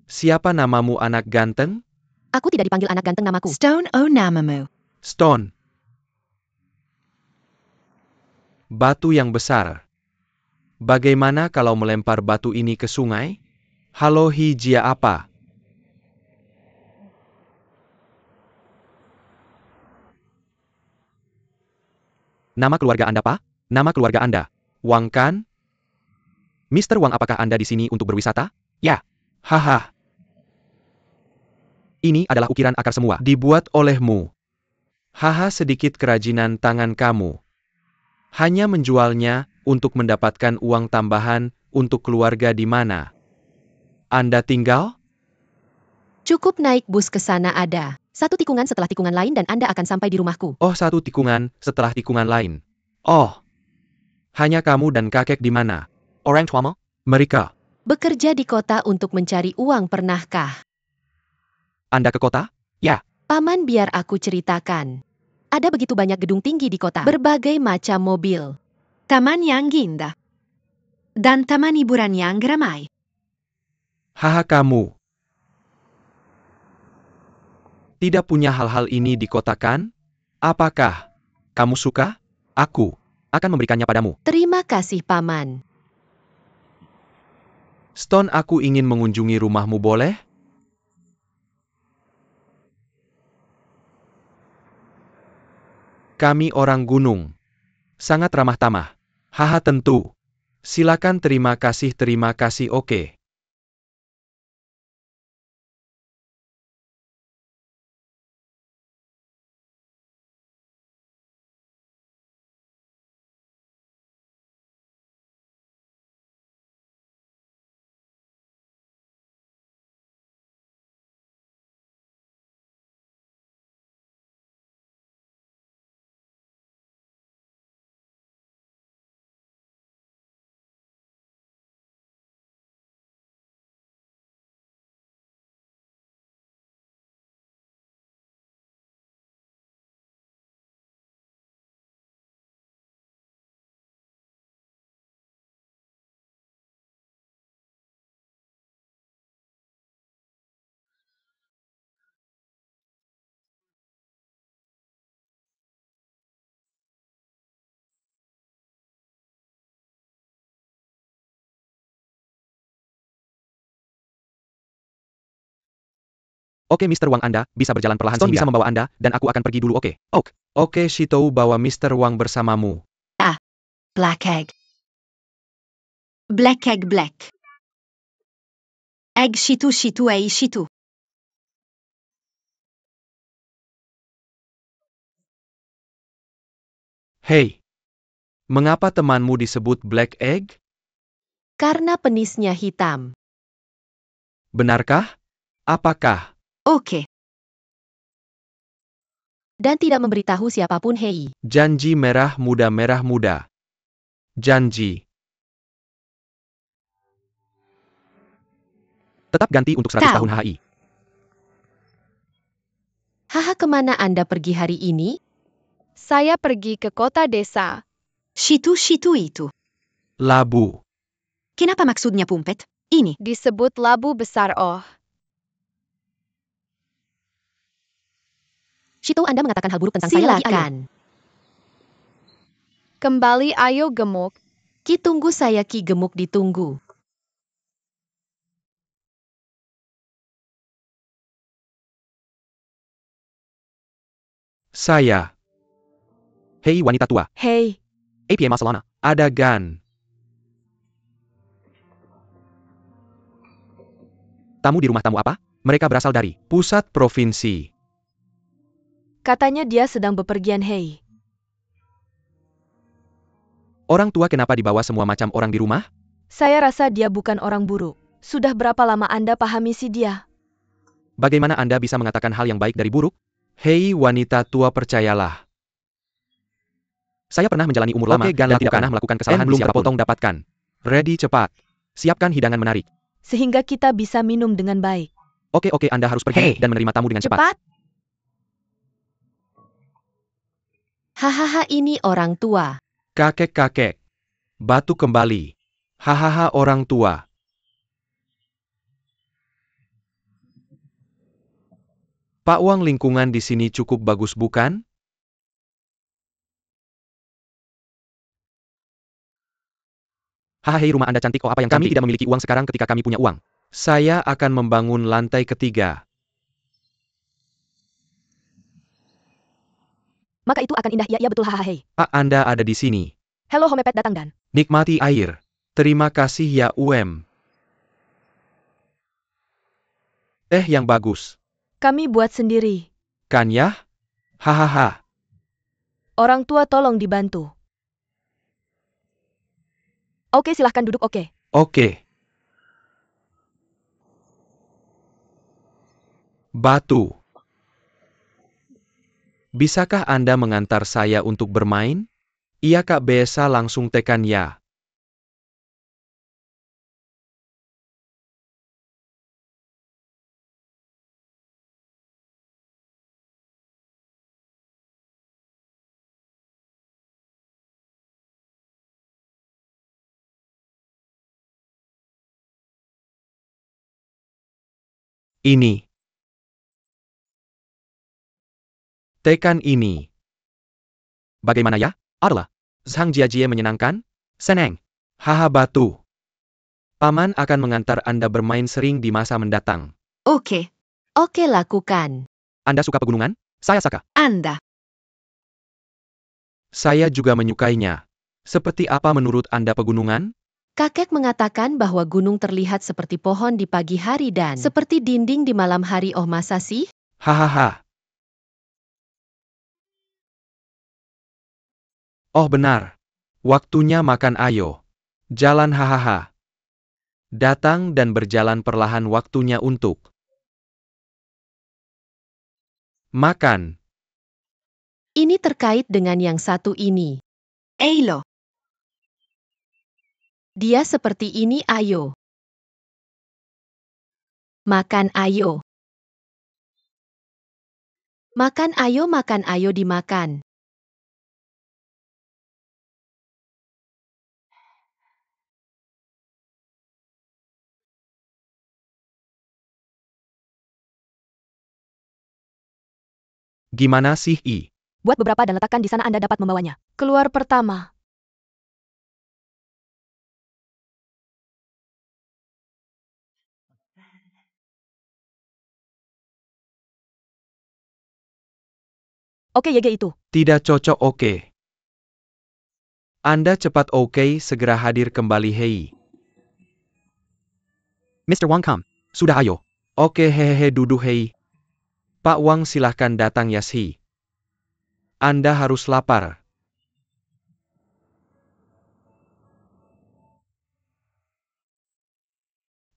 Siapa namamu anak ganteng? Aku tidak dipanggil anak ganteng, namaku Stone o namamu. Stone. Batu yang besar. Bagaimana kalau melempar batu ini ke sungai? Halo hijia apa? Nama keluarga Anda, Pak? Nama keluarga Anda. Wang kan? Mr. Wang, apakah Anda di sini untuk berwisata? Ya. Haha. Ini adalah ukiran akar semua. Dibuat olehmu. Haha, sedikit kerajinan tangan kamu. Hanya menjualnya untuk mendapatkan uang tambahan untuk keluarga di mana Anda tinggal? Cukup naik bus ke sana, ada satu tikungan setelah tikungan lain dan Anda akan sampai di rumahku. Oh, satu tikungan setelah tikungan lain. Oh. Hanya kamu dan kakek di mana? Orang tuamu? Mereka. Bekerja di kota untuk mencari uang, pernahkah? Anda ke kota? Ya. Paman, biar aku ceritakan. Ada begitu banyak gedung tinggi di kota. Berbagai macam mobil. Taman yang indah. Dan taman hiburan yang ramai. Haha, kamu. Tidak punya hal-hal ini di kota kan? Apakah kamu suka? Aku akan memberikannya padamu. Terima kasih, Paman. Stone, aku ingin mengunjungi rumahmu, boleh? Kami orang gunung. Sangat ramah tamah. Haha, tentu. Silakan, terima kasih, oke. Oke, Mr. Wang, Anda bisa berjalan perlahan. Stone bisa membawa Anda, dan aku akan pergi dulu, oke? Oke, Shitou, bawa Mr. Wang bersamamu. Black egg. Black egg black. Egg shitu shitu ei shitu. Hei, mengapa temanmu disebut Black Egg? Karena penisnya hitam. Benarkah? Apakah? Oke. Dan tidak memberitahu siapapun, hei. Janji merah muda. Janji. Tetap ganti untuk 100 tahun HI. Haha, kemana Anda pergi hari ini? Saya pergi ke kota desa. Shitu shitu itu. Labu. Kenapa maksudnya pumpet? Ini. Disebut labu besar, oh. Shitou, Anda mengatakan hal buruk tentang saya lagi, ayo. Silakan. Kembali, ayo gemuk. Ki tunggu saya, Ki gemuk ditunggu. Saya. Hei, wanita tua. Hei, APM Masalana. Ada Gan. Tamu di rumah tamu apa? Mereka berasal dari pusat provinsi. katanya dia sedang bepergian, hei. Orang tua kenapa dibawa semua macam orang di rumah? Saya rasa dia bukan orang buruk. Sudah berapa lama Anda pahami si dia? Bagaimana Anda bisa mengatakan hal yang baik dari buruk? Hei, wanita tua, percayalah. Saya pernah menjalani umur lama dan tidak pernah melakukan kesalahan belum terpotong dapatkan. Ready, cepat. Siapkan hidangan menarik. Sehingga kita bisa minum dengan baik. Oke, Anda harus pergi dan menerima tamu dengan cepat. Hahaha, ini orang tua. Kakek. Batu kembali. Hahaha, orang tua. Pak Wang, lingkungan di sini cukup bagus bukan? Haha, hei, rumah Anda cantik. Oh, apa yang Kami cantik? tidak memiliki uang sekarang ketika kami punya uang. Saya akan membangun lantai ketiga. Maka itu akan indah. Iya, betul, hahaha, hei. Pak, Anda ada di sini. Hello, Homepet datang dan. Nikmati air. Terima kasih ya, UM. Teh yang bagus. Kami buat sendiri. Kan ya? Hahaha. Orang tua tolong dibantu. Oke, silahkan duduk, oke. Oke. Batu. Bisakah Anda mengantar saya untuk bermain? Iya Kak, bisa langsung tekan ya. Ini. Tekan ini. Bagaimana ya? Adalah. Sang Jiajie menyenangkan? Seneng. Haha, Batu. Paman akan mengantar Anda bermain sering di masa mendatang. Oke. Oke, lakukan. Anda suka pegunungan? Saya suka. Anda. Saya juga menyukainya. Seperti apa menurut Anda pegunungan? Kakek mengatakan bahwa gunung terlihat seperti pohon di pagi hari dan seperti dinding di malam hari. Oh, masa sih? Hahaha. Oh benar. Waktunya makan, ayo. Jalan, hahaha. Datang dan berjalan perlahan, waktunya untuk makan. Ini terkait dengan yang satu ini. Eilo. Dia seperti ini, ayo. Makan, ayo. Makan, ayo dimakan. Gimana sih, I? Buat beberapa dan letakkan di sana, Anda dapat membawanya. Keluar pertama. Oke, YG itu. Tidak cocok, oke. Anda cepat, oke, segera hadir kembali, hei. Mr. Wang, come. Sudah, ayo. Oke, hehehe, duduk, hei. Pak Wang, silahkan datang ya, si. Anda harus lapar.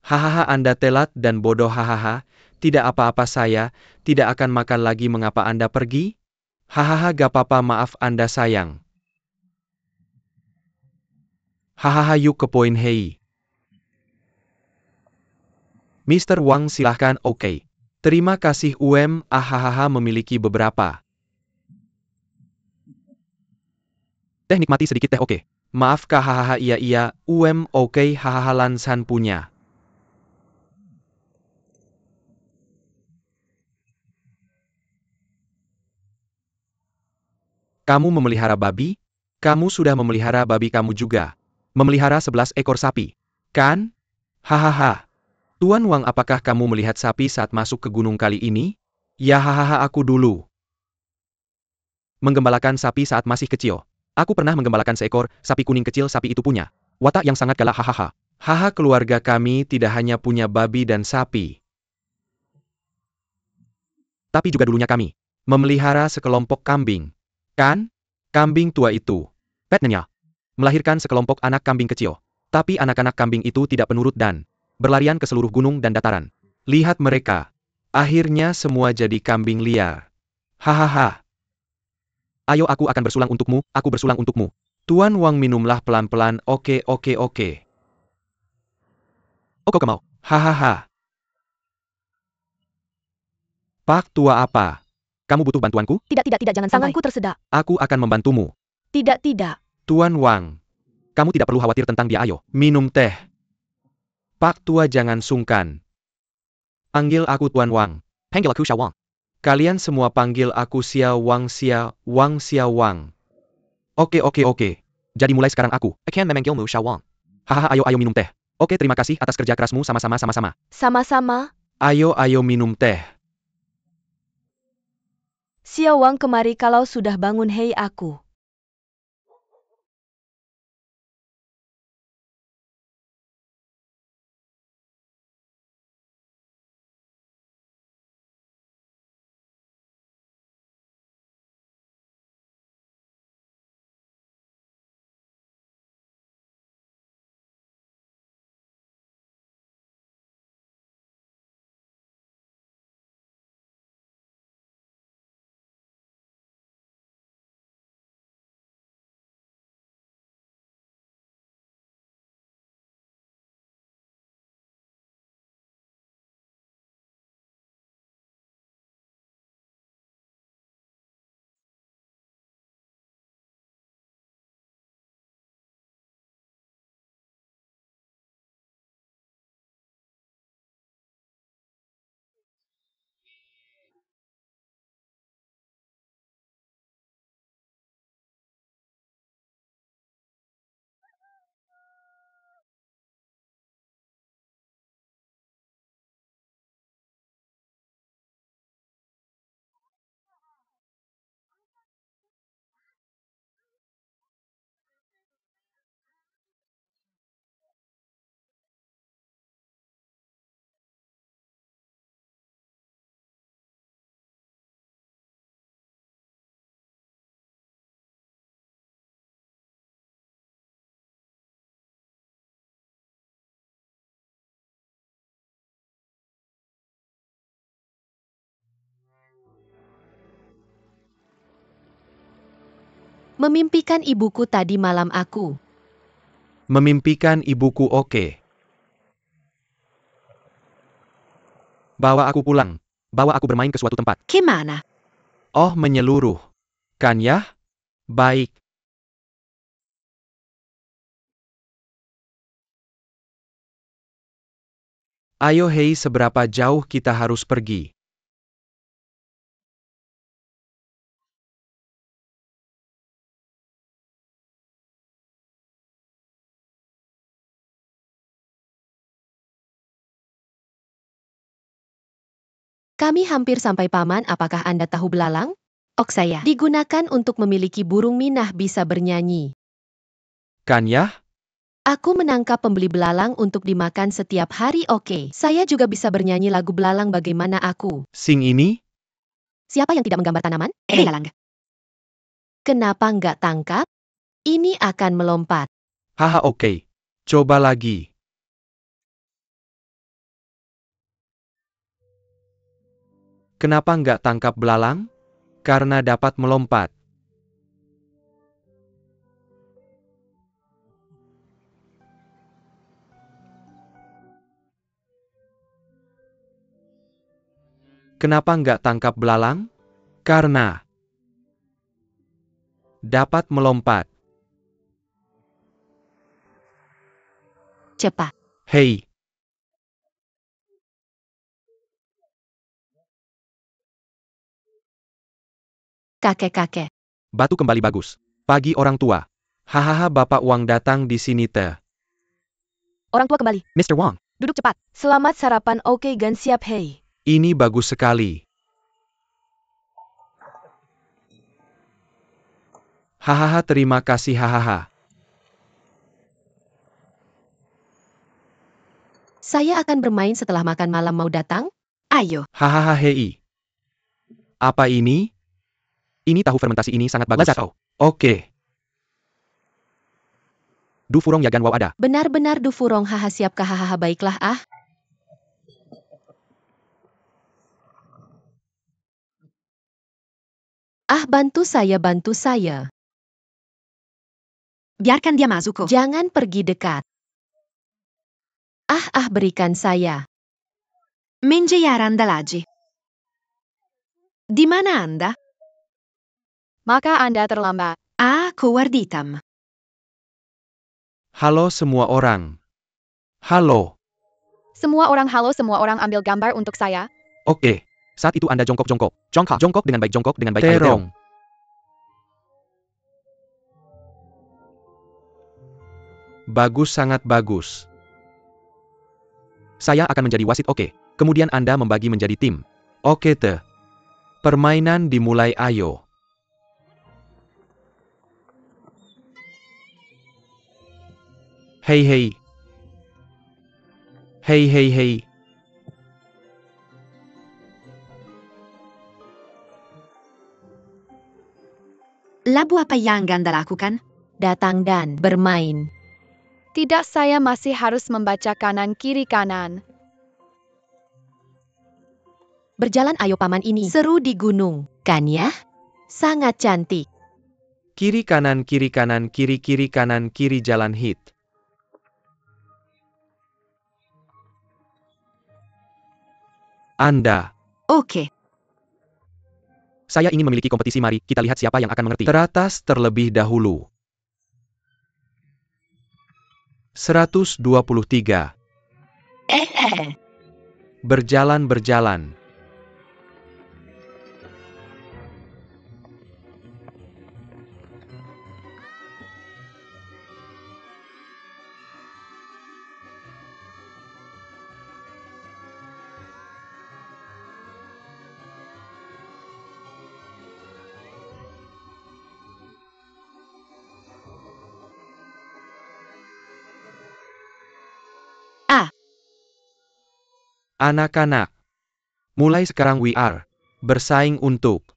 Hahaha, Anda telat dan bodoh, hahaha. Tidak apa-apa, saya tidak akan makan lagi. Mengapa Anda pergi? Hahaha, gak apa-apa, maaf Anda sayang. Hahaha, yuk ke poin, hei. Mr. Wang, silahkan, oke. Terima kasih, ahahaha, memiliki beberapa. Teh, nikmati sedikit teh, oke. Maafkah, hahaha, iya, oke, hahaha, Lansan punya. Kamu memelihara babi? Kamu sudah memelihara babi, kamu juga memelihara 11 ekor sapi, kan? Hahaha. Tuan Wang, apakah kamu melihat sapi saat masuk ke gunung kali ini? Ya, hahaha, aku dulu Menggembalakan sapi saat masih kecil. Aku pernah menggembalakan seekor sapi kuning kecil. Sapi itu punya watak yang sangat galak, hahaha. Haha, keluarga kami tidak hanya punya babi dan sapi, Tapi juga dulunya kami memelihara sekelompok kambing. Kan? Kambing tua itu petnya melahirkan sekelompok anak kambing kecil. Tapi anak-anak kambing itu tidak penurut dan berlarian ke seluruh gunung dan dataran. lihat mereka. Akhirnya semua jadi kambing liar. Hahaha. Ayo, aku akan bersulang untukmu, aku bersulang untukmu. Tuan Wang, minumlah pelan-pelan, oke. Oko kemau. Hahaha. Pak tua apa? Kamu butuh bantuanku? Tidak, jangan sampai. Tanganku tersedak. Aku akan membantumu. Tidak. Tuan Wang, Kamu tidak perlu khawatir tentang dia, ayo. minum teh. Pak tua, jangan sungkan. Panggil aku Tuan Wang. Panggil aku Xiao Wang. Kalian semua panggil aku Xia Wang Xia Wang. Oke. Jadi mulai sekarang aku akan memanggilmu Xia Wang. Hahaha, ayo minum teh. Oke, terima kasih atas kerja kerasmu sama-sama. Sama-sama. Ayo minum teh. Xia Wang kemari kalau sudah bangun, hei aku. Memimpikan ibuku tadi malam aku. Memimpikan ibuku oke. Bawa aku pulang. Bawa aku bermain ke suatu tempat. Kemana? Oh, menyeluruh. Kan ya? Baik. Ayo hei, seberapa jauh kita harus pergi? Kami hampir sampai paman, apakah Anda tahu belalang? Ok saya. Digunakan untuk memiliki burung minah bisa bernyanyi. Kan ya? Aku menangkap pembeli belalang untuk dimakan setiap hari. Oke, saya juga bisa bernyanyi lagu belalang. Bagaimana aku? Sing ini? Siapa yang tidak menggambar tanaman? Belalang. Kenapa nggak tangkap? Ini akan melompat. Haha oke. Coba lagi. Kenapa nggak tangkap belalang? Karena dapat melompat. Kenapa nggak tangkap belalang? Karena dapat melompat. Cepat. Hei, Kakek-kakek. Batu kembali bagus. Pagi orang tua. hahaha Bapak Wang datang di sini teh. Orang tua kembali. Mr. Wang. Duduk cepat. Selamat sarapan, oke gan siap, hei. Ini bagus sekali. Hahaha terima kasih hahaha. Saya akan bermain setelah makan malam, mau datang? Ayo. Hahaha hei. Apa ini? Ini tahu fermentasi ini sangat bagus. Lezat. Oke. Du furong yagan wow ada. Benar-benar Du Furong, haha, siapkah? Hahaha, baiklah. Bantu saya. Biarkan dia masuk. Jangan pergi dekat. Berikan saya. Menjayar andalaji. Di mana Anda? Maka Anda terlambat. Kuwarditam. Halo semua orang. Halo. Semua orang halo, semua orang ambil gambar untuk saya. Oke. Saat itu Anda jongkok-jongkok. Jongkok dengan baik, jongkok dengan baik. Ayo, Terong. Bagus, sangat bagus. Saya akan menjadi wasit, oke. Kemudian Anda membagi menjadi tim. Oke, Teh. Permainan dimulai, ayo. Hei, hei. Hei, hei, hei. Labu apa yang Anda lakukan? Datang dan bermain. Tidak, saya masih harus membaca kanan kiri kanan. Berjalan ayo paman ini. Seru di gunung, kan ya? Sangat cantik. Kiri kanan kiri kanan kiri kiri kanan kiri jalan hit. Anda. Oke. Saya ingin memiliki kompetisi, mari kita lihat siapa yang akan mengerti. Teratas terlebih dahulu. 123. Berjalan. Anak-anak. Mulai sekarang we are bersaing untuk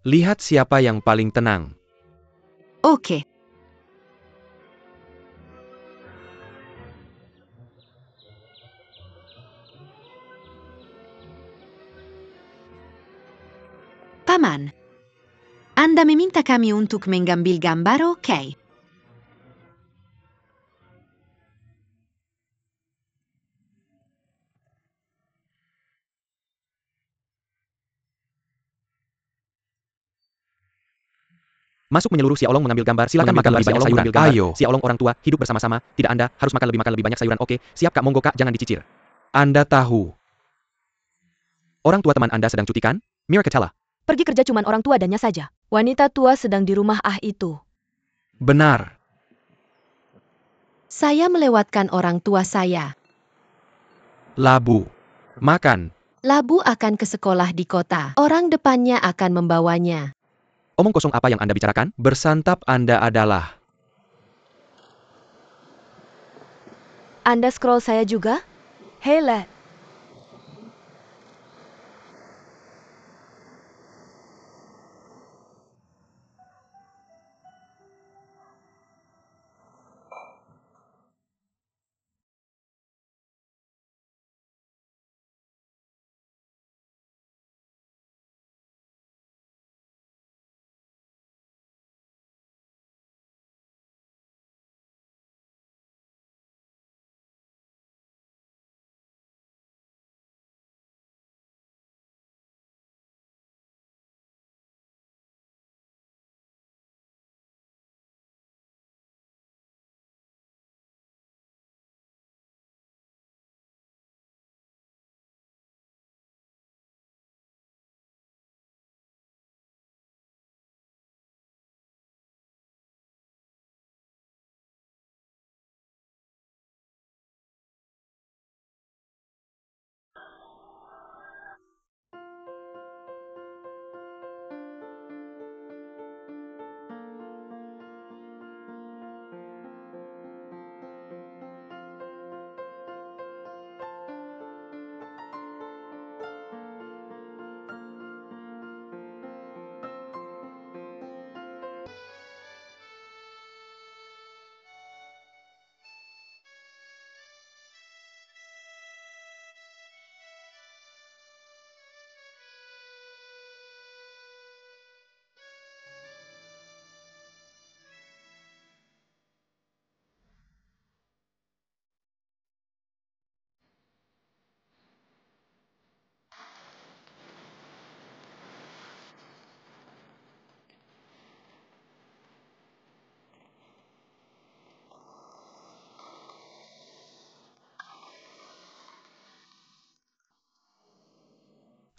lihat siapa yang paling tenang. Oke. Paman. Anda meminta kami untuk mengambil gambar, oke? Masuk menyeluruh, Xiaolong mengambil gambar. Silakan makan lebih banyak sayuran. Ayo. Xiaolong orang tua, hidup bersama-sama. Tidak, Anda harus makan lebih banyak sayuran. Oke, siap Kak, monggo Kak, jangan dicicir. Anda tahu. Orang tua teman Anda sedang cuti kan? Mirakatella. Pergi kerja cuman orang tua dannya saja. Wanita tua sedang di rumah itu. Benar. Saya melewatkan orang tua saya. Labu. Makan. Labu akan ke sekolah di kota. Orang depannya akan membawanya. Omong kosong apa yang Anda bicarakan? Bersantap Anda adalah Anda scroll saya juga? Hele.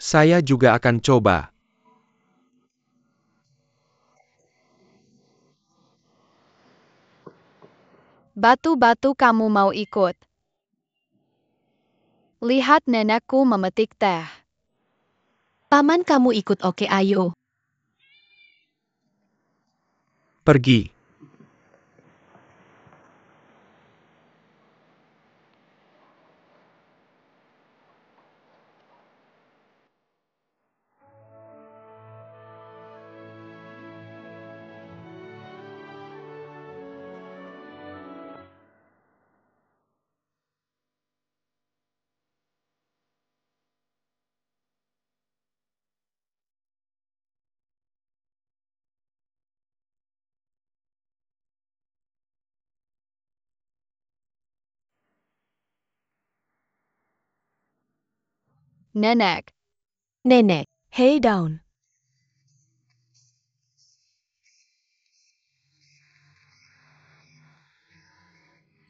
Saya juga akan coba. Batu-batu kamu mau ikut. Lihat nenekku memetik teh. Paman kamu ikut oke ayo. Pergi. Nenek. Nenek. Hey Daun.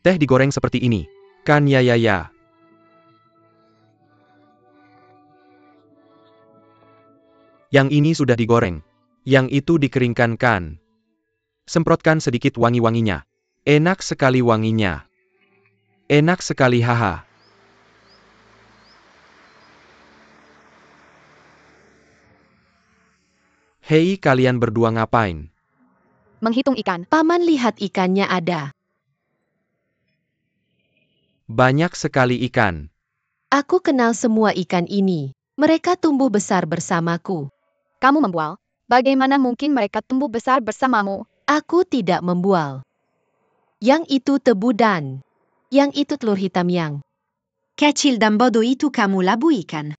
Teh digoreng seperti ini. Kan ya. Yang ini sudah digoreng. Yang itu dikeringkan kan. Semprotkan sedikit wangi-wanginya. Enak sekali wanginya. Enak sekali haha. Hei kalian berdua ngapain? Menghitung ikan. Paman lihat ikannya ada. Banyak sekali ikan. Aku kenal semua ikan ini. Mereka tumbuh besar bersamaku. Kamu membual. Bagaimana mungkin mereka tumbuh besar bersamamu? Aku tidak membual. Yang itu tebu dan yang itu telur hitam yang. Kecil dan bodoh itu kamu labu ikan.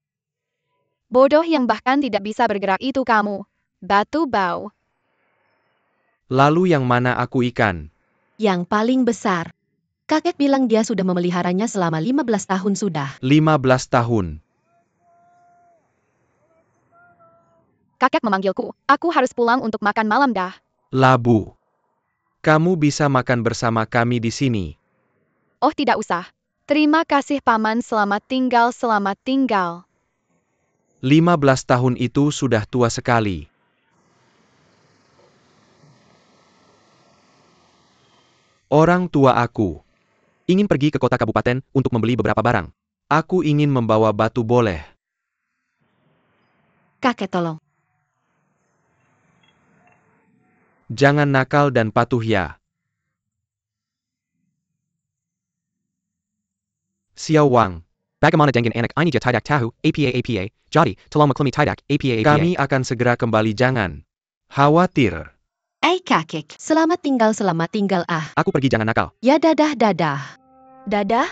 Bodoh yang bahkan tidak bisa bergerak itu kamu. Batu bau. Lalu yang mana aku ikan? Yang paling besar. Kakek bilang dia sudah memeliharanya selama 15 tahun sudah. 15 tahun. Kakek memanggilku. Aku harus pulang untuk makan malam dah. Labu. Kamu bisa makan bersama kami di sini. Oh tidak usah. Terima kasih paman, selamat tinggal, selamat tinggal. 15 tahun itu sudah tua sekali. Orang tua aku. Ingin pergi ke kota kabupaten untuk membeli beberapa barang. Aku ingin membawa batu boleh. Kakek tolong. Jangan nakal dan patuh ya. Xiao Wang. Bagaimana dengan anak ini tidak tahu, apa, jadi, tolong maklumi tidak, apa. Kami akan segera kembali, jangan khawatir. Kakek. Selamat tinggal ah. Aku pergi, jangan nakal. Ya dadah. Dadah?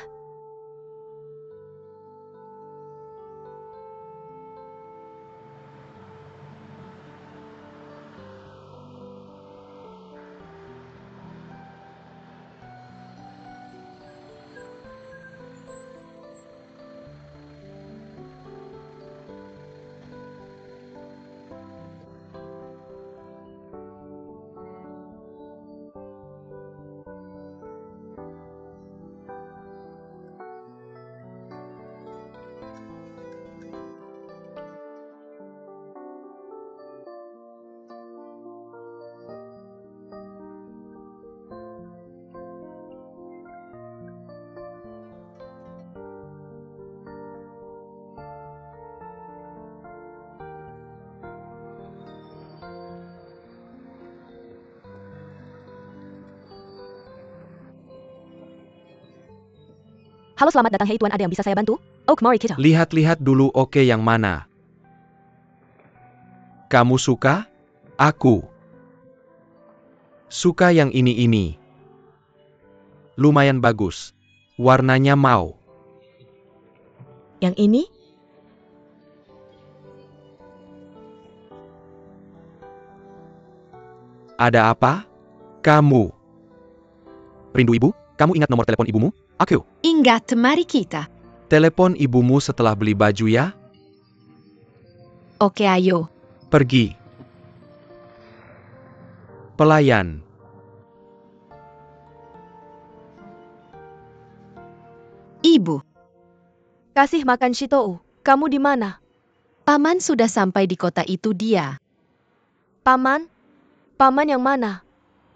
Halo, selamat datang. Hei tuan, ada yang bisa saya bantu? Oh, kemari kita. Lihat-lihat dulu, oke, yang mana? Kamu suka? Aku suka yang ini. Lumayan bagus. Warnanya mau. Yang ini? Ada apa? Kamu. Rindu ibu? Kamu ingat nomor telepon ibumu? Aku. Ingat, mari kita. Telepon ibumu setelah beli baju ya? Oke ayo. Pergi. Pelayan. Ibu. Kasih makan Shitou. Kamu di mana? Paman sudah sampai di kota itu dia. Paman? Paman yang mana?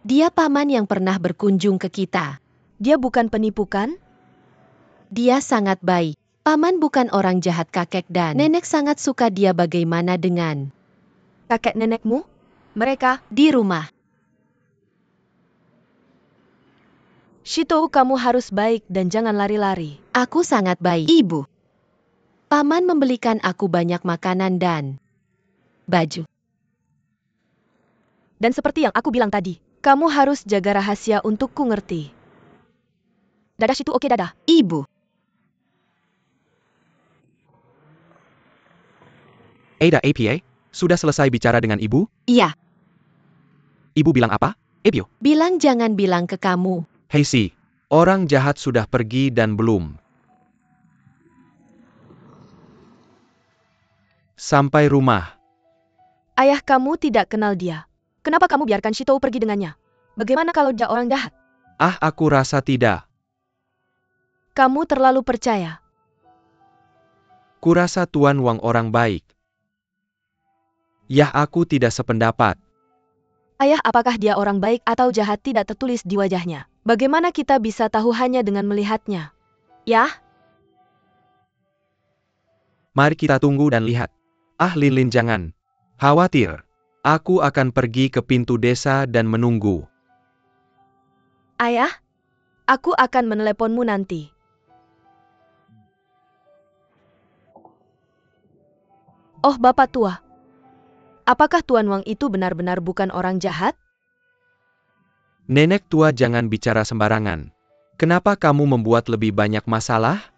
Dia paman yang pernah berkunjung ke kita. Dia bukan penipu kan? Dia sangat baik. Paman bukan orang jahat kakek dan nenek sangat suka dia bagaimana dengan Kakek nenekmu? Mereka? di rumah. Shito, kamu harus baik dan jangan lari-lari. Aku sangat baik. Ibu. Paman membelikan aku banyak makanan dan baju. Dan seperti yang aku bilang tadi, kamu harus jaga rahasia untukku, ngerti? Dadah Shito, oke dadah. Ibu. Ada APA? Sudah selesai bicara dengan ibu? Iya. Ibu bilang apa? Ebyo. Bilang jangan bilang ke kamu. Hei si, orang jahat sudah pergi dan belum sampai rumah. Ayah kamu tidak kenal dia. Kenapa kamu biarkan Shito pergi dengannya? Bagaimana kalau dia orang jahat? Ah, aku rasa tidak. Kamu terlalu percaya. Kurasa Tuan Wang orang baik. Yah, aku tidak sependapat. Ayah, apakah dia orang baik atau jahat tidak tertulis di wajahnya. Bagaimana kita bisa tahu hanya dengan melihatnya? Yah? Mari kita tunggu dan lihat. Ah, Lin jangan khawatir. Aku akan pergi ke pintu desa dan menunggu. Ayah? Aku akan meneleponmu nanti. Oh, Bapak tua. Apakah Tuan Wang itu benar-benar bukan orang jahat? Nenek tua, jangan bicara sembarangan. Kenapa kamu membuat lebih banyak masalah?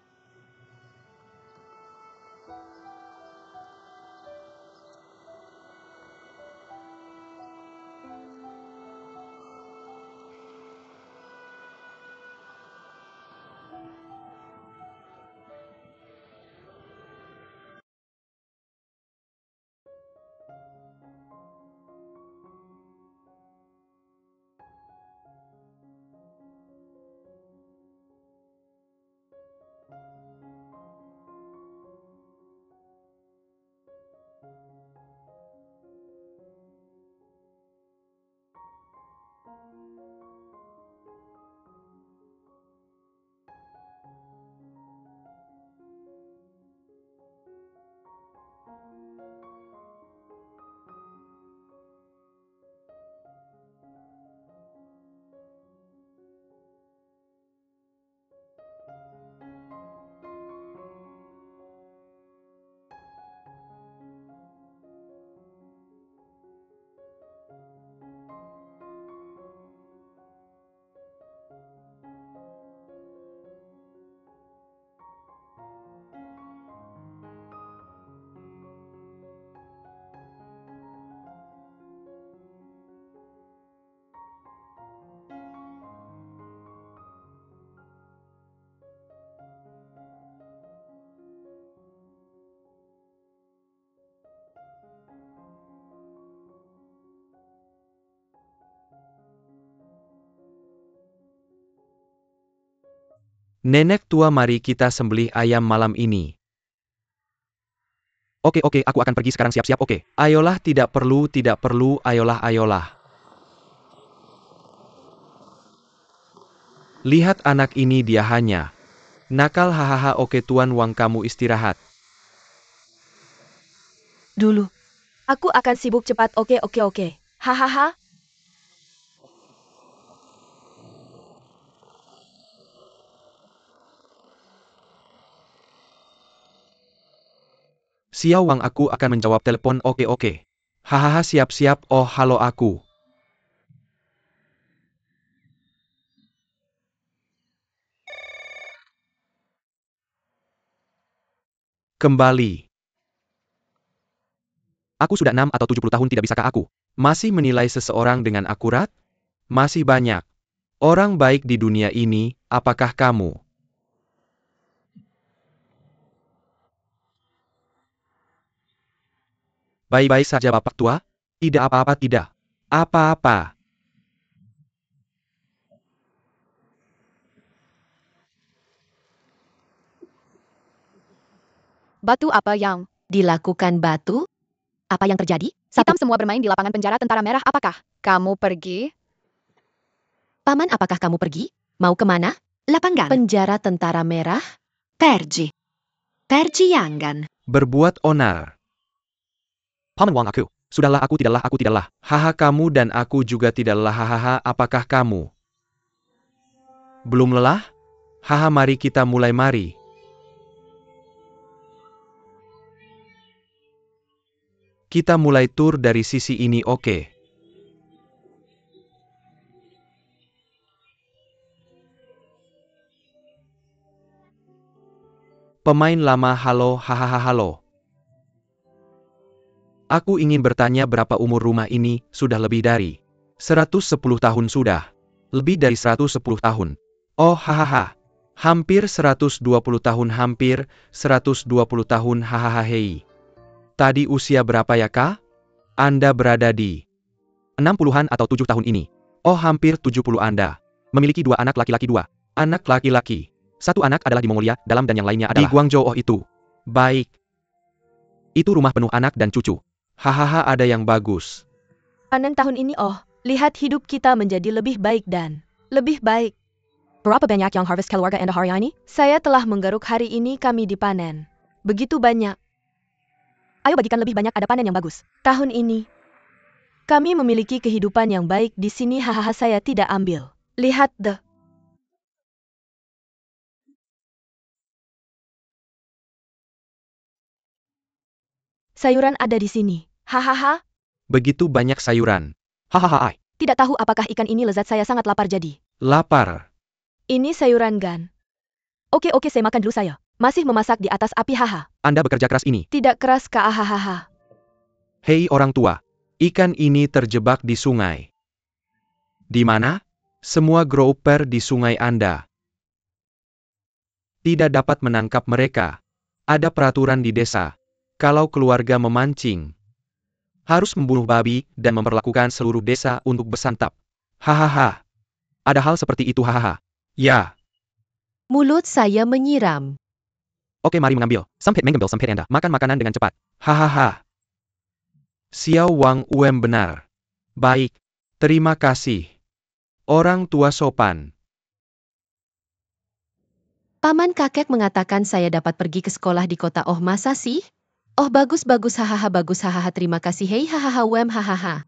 Nenek tua, mari kita sembelih ayam malam ini. Oke, aku akan pergi sekarang, siap-siap, oke. Ayolah, tidak perlu, ayolah. Lihat anak ini, dia hanya nakal, hahaha. Oke Tuan Wang, kamu istirahat. Dulu. Aku akan sibuk cepat, oke. Hahaha. Xiao Wang, aku akan menjawab telepon, oke. Hahaha, siap, oh halo aku. Kembali. Aku sudah 6 atau 70 tahun, tidak bisakah aku? Masih menilai seseorang dengan akurat? Masih banyak orang baik di dunia ini, apakah kamu? Baik-baik saja Bapak Tua? Tidak apa-apa, tidak. Apa-apa. Batu apa yang Dilakukan batu? Apa yang terjadi? Hitam semua bermain di lapangan penjara tentara merah. Apakah kamu pergi? Paman, apakah kamu pergi? Mau kemana? Lapangan. Penjara tentara merah? Pergi. Pergi Yangan. Berbuat onar. Paman Wang aku. Sudahlah aku tidaklah. Haha, kamu dan aku juga tidak lelah. Hahaha, apakah kamu belum lelah? Haha, mari kita mulai, mari. Kita mulai tur dari sisi ini, oke? Pemain lama, halo, hahaha, halo. Aku ingin bertanya berapa umur rumah ini. Sudah lebih dari 110 tahun sudah. Lebih dari 110 tahun. Oh, hahaha. Hampir 120 tahun, hampir 120 tahun, hahaha, hei. Tadi usia berapa ya, Kak? Anda berada di 60-an atau 7 tahun ini. Oh, hampir 70 Anda. Memiliki 2 anak laki-laki 2. Anak laki-laki. 1 anak adalah di Mongolia, dalam dan yang lainnya Di adalah Guangzhou, oh itu. Baik. Itu rumah penuh anak dan cucu. Hahaha, ada yang bagus. Panen tahun ini, oh, lihat hidup kita menjadi lebih baik dan lebih baik. Berapa banyak yang harvest keluarga Anda hari ini? Saya telah menggaruk hari ini kami dipanen. Begitu banyak. Ayo bagikan lebih banyak, ada panen yang bagus. Tahun ini, kami memiliki kehidupan yang baik di sini. Hahaha, saya tidak ambil. Lihat deh. Sayuran ada di sini. Hahaha. Begitu banyak sayuran. Hahaha ai. Tidak tahu apakah ikan ini lezat, saya sangat lapar jadi. Lapar. Ini sayuran gan. Oke, saya makan dulu saya. Masih memasak di atas api, haha. Anda bekerja keras ini. Tidak keras, Kak, hahaha. Hei orang tua. Ikan ini terjebak di sungai. Di mana? Semua grouper di sungai Anda. Tidak dapat menangkap mereka. Ada peraturan di desa. Kalau keluarga memancing, harus membunuh babi dan memperlakukan seluruh desa untuk bersantap. Hahaha. Ada hal seperti itu, hahaha. Ya. Mulut saya menyiram. Oke, mari mengambil. Mengambil sampai Anda. Makan makanan dengan cepat. Hahaha. Xiao Wang Uem benar. Baik. Terima kasih. Orang tua sopan. Paman, kakek mengatakan saya dapat pergi ke sekolah di kota. Oh, masa sih? Oh, bagus, hahaha, bagus, hahaha, terima kasih, hei, hahaha, Wem, hahaha.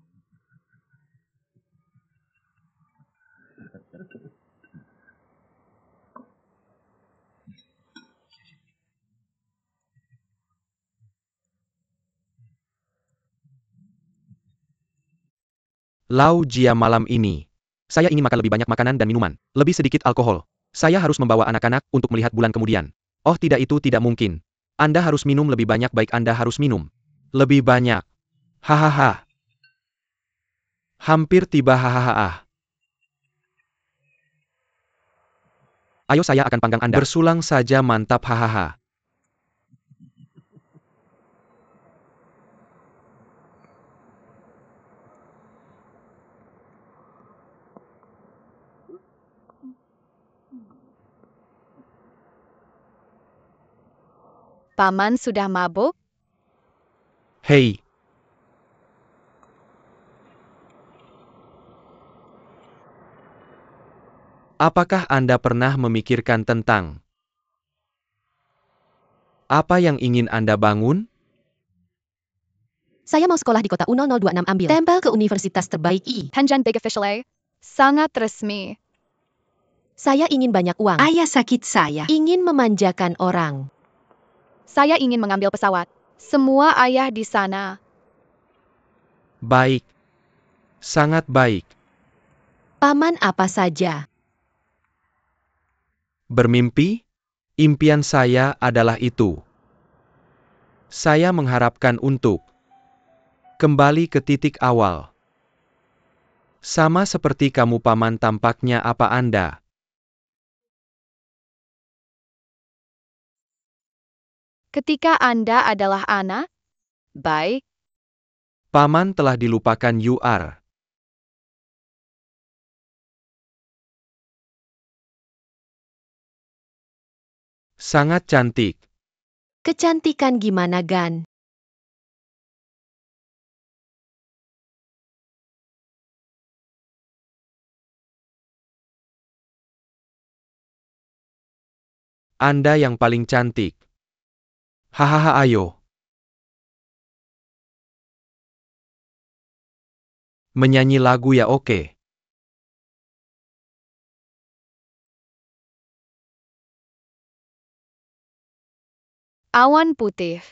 Lau Jia malam ini. Saya ingin makan lebih banyak makanan dan minuman. Lebih sedikit alkohol. Saya harus membawa anak-anak untuk melihat bulan kemudian. Oh tidak, itu tidak mungkin. Anda harus minum lebih banyak, baik Anda harus minum lebih banyak. Hahaha. Hampir tiba, hahaha. Ayo, saya akan panggang Anda. Bersulang saja, mantap, hahaha. Paman sudah mabuk? Hei. Apakah Anda pernah memikirkan tentang apa yang ingin Anda bangun? Saya mau sekolah di kota U0026, ambil tempel ke universitas terbaik I. Henjan Big Official. Sangat resmi. Saya ingin banyak uang. Ayah sakit saya. Ingin memanjakan orang. Saya ingin mengambil pesawat. Semua ayah di sana. Baik. Sangat baik. Paman, apa saja. Bermimpi? Impian saya adalah itu. Saya mengharapkan untuk kembali ke titik awal. Sama seperti kamu, Paman, tampaknya apa Anda? Ketika Anda adalah anak, baik. Paman telah dilupakan UR. Sangat cantik. Kecantikan gimana, Gan? Anda yang paling cantik. Hahaha, ayo. Menyanyi lagu ya, oke. Awan putih.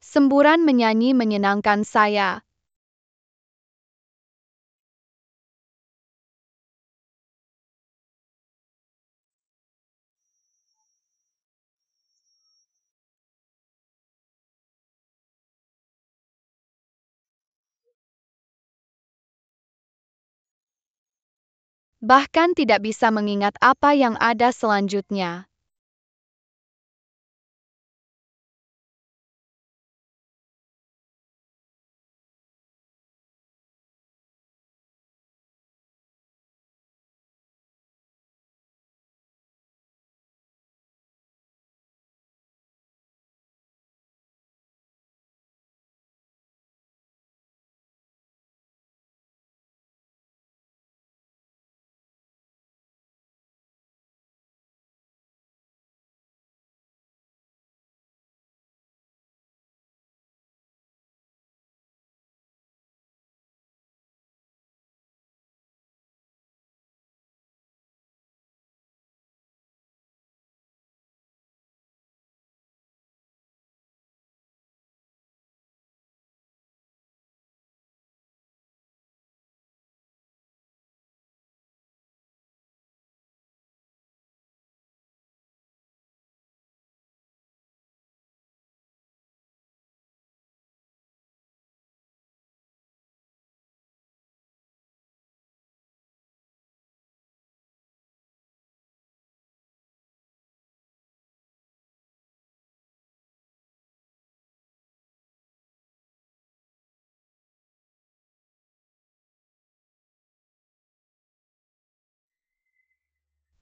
Semburan menyanyi menyenangkan saya. Bahkan tidak bisa mengingat apa yang ada selanjutnya.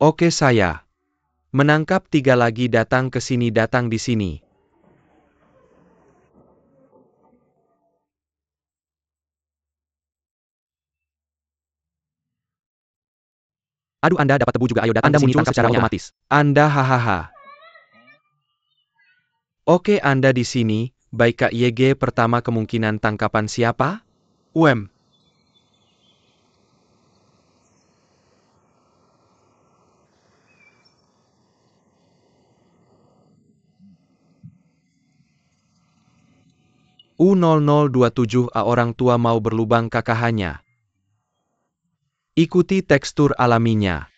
Oke, saya. Menangkap 3 lagi, datang ke sini, datang di sini. Aduh, Anda dapat tebu juga, ayo datang Anda di sini, muncul tangkap secara semuanya. otomatis. Anda hahaha. Oke, Anda di sini. Baik, Kak YG, pertama kemungkinan tangkapan siapa? UM. U0027A, orang tua mau berlubang KKH-nya. Ikuti tekstur alaminya.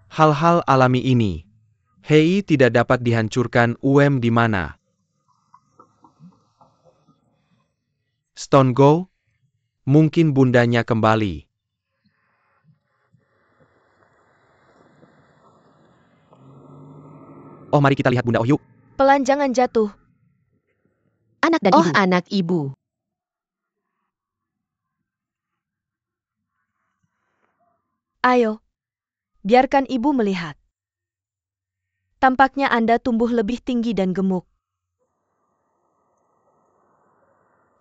Hal-hal alami ini. Hei, tidak dapat dihancurkan. UM di mana? Stone Go? Mungkin bundanya kembali. Oh, mari kita lihat Bunda Oh, yuk. Pelan, jangan jatuh. Anak dan Oh, ibu. Anak ibu. Ayo. Biarkan ibu melihat. Tampaknya Anda tumbuh lebih tinggi dan gemuk.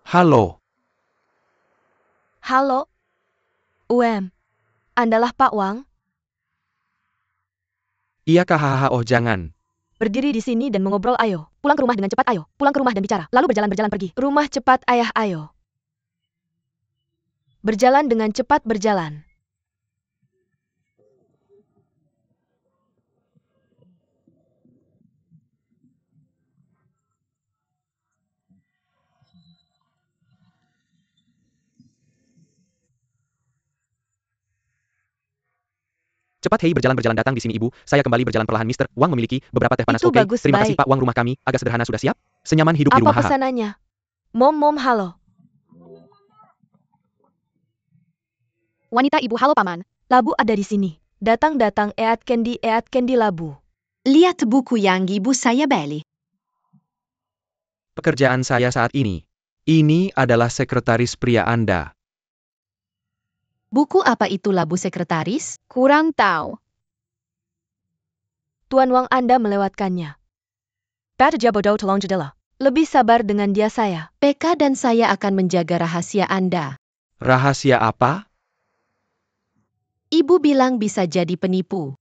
Halo. Halo? Andalah Pak Wang? Iya kah, hahaha, oh jangan. Berdiri di sini dan mengobrol, ayo. Pulang ke rumah dengan cepat, ayo. Pulang ke rumah dan bicara. Lalu berjalan-berjalan pergi. Rumah cepat, ayah, ayo. Berjalan dengan cepat, berjalan. Cepat, hei, berjalan-berjalan, datang di sini, Ibu. Saya kembali berjalan perlahan, Mister Wang memiliki beberapa teh panas. Itu Oke, bagus, terima kasih baik. Pak Wang, rumah kami agak sederhana, sudah siap? Senyaman hidup di Apa rumah, haha. pesanannya? Mom, halo. Wanita ibu, halo paman. Labu ada di sini. Datang, Eat Candy labu. lihat buku yang ibu saya beli. Pekerjaan saya saat ini. Ini adalah sekretaris pria Anda. Buku apa itu, labu sekretaris? Kurang tahu. Tuan Wang Anda melewatkannya. Bata bodoh tolong jadilah. Lebih sabar dengan dia saya. PK dan saya akan menjaga rahasia Anda. Rahasia apa? Ibu bilang bisa jadi penipu.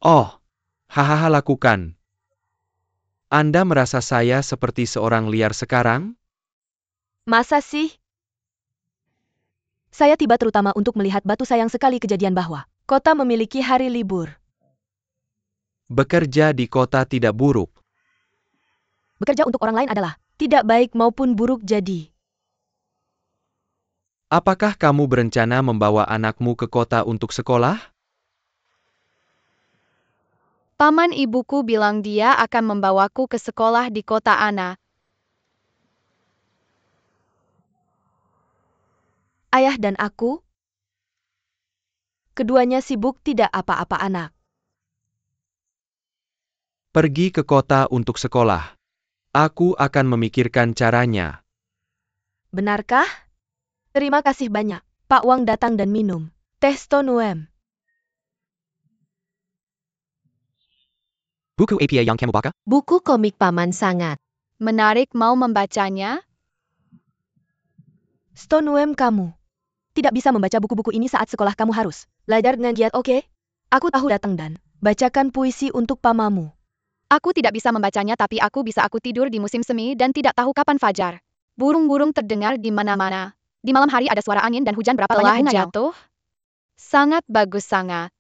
Oh, hahaha lakukan. Anda merasa saya seperti seorang liar sekarang? Masa sih? Saya tiba terutama untuk melihat batu sayang sekali kejadian bahwa kota memiliki hari libur. Bekerja di kota tidak buruk. Bekerja untuk orang lain adalah tidak baik maupun buruk jadi. Apakah kamu berencana membawa anakmu ke kota untuk sekolah? Paman ibuku bilang dia akan membawaku ke sekolah di kota Ana. Ayah dan aku, keduanya sibuk tidak apa-apa anak. Pergi ke kota untuk sekolah. Aku akan memikirkan caranya. Benarkah? Terima kasih banyak. Pak Wang datang dan minum teh Stonuem. Buku apa yang kamu baca? Buku komik Paman sangat. Menarik, mau membacanya? Stonuem kamu. Tidak bisa membaca buku-buku ini saat sekolah kamu harus belajar dengan giat, oke? Aku tahu datang dan bacakan puisi untuk pamamu. Aku tidak bisa membacanya tapi aku tidur di musim semi dan tidak tahu kapan fajar. Burung-burung terdengar di mana-mana. Di malam hari ada suara angin dan hujan berapa banyak bunga yang jatuh? Sangat bagus sangat.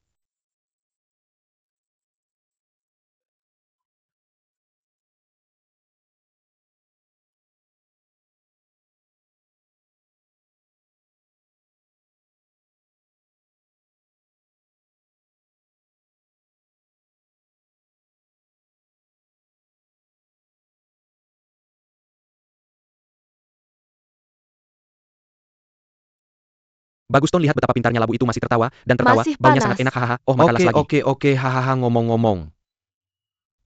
Bagus Ton, lihat betapa pintarnya labu itu masih tertawa, dan tertawa, Masih baunya panas. sangat enak, hahaha. Oh, makanlah lagi. Oke, hahaha ngomong-ngomong.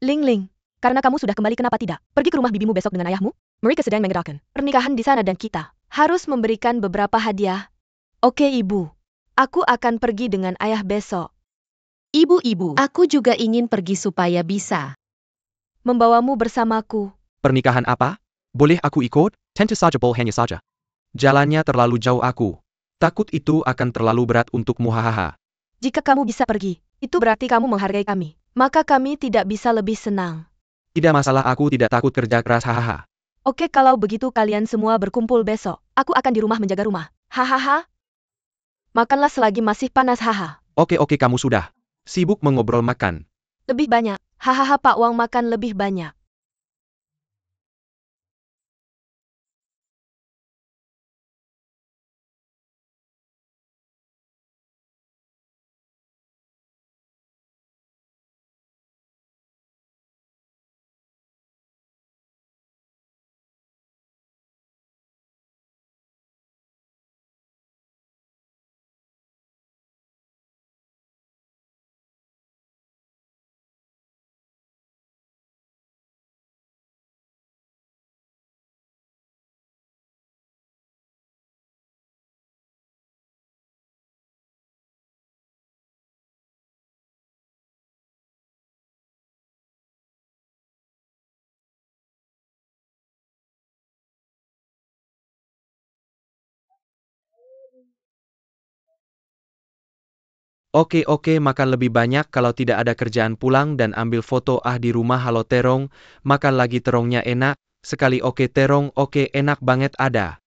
Ling Ling, karena kamu sudah kembali kenapa tidak? Pergi ke rumah bibimu besok dengan ayahmu? Mereka sedang mengadakan pernikahan di sana dan kita harus memberikan beberapa hadiah. Oke ibu, aku akan pergi dengan ayah besok. Ibu-ibu, aku juga ingin pergi supaya bisa. Membawamu bersamaku. Pernikahan apa? Boleh aku ikut? Tentu saja bolehnya saja. Jalannya terlalu jauh aku. Takut itu akan terlalu berat untukmu hahaha. Jika kamu bisa pergi, itu berarti kamu menghargai kami. Maka kami tidak bisa lebih senang. Tidak masalah, aku tidak takut kerja keras hahaha. Oke, kalau begitu kalian semua berkumpul besok. Aku akan di rumah menjaga rumah. Hahaha. Makanlah selagi masih panas, haha. Oke, kamu sudah sibuk mengobrol makan. Lebih banyak. Hahaha, Pak Wang makan lebih banyak. Oke, makan lebih banyak kalau tidak ada kerjaan, pulang dan ambil foto di rumah. Halo terong, makan lagi, terongnya enak sekali. Oke terong, oke enak banget ada.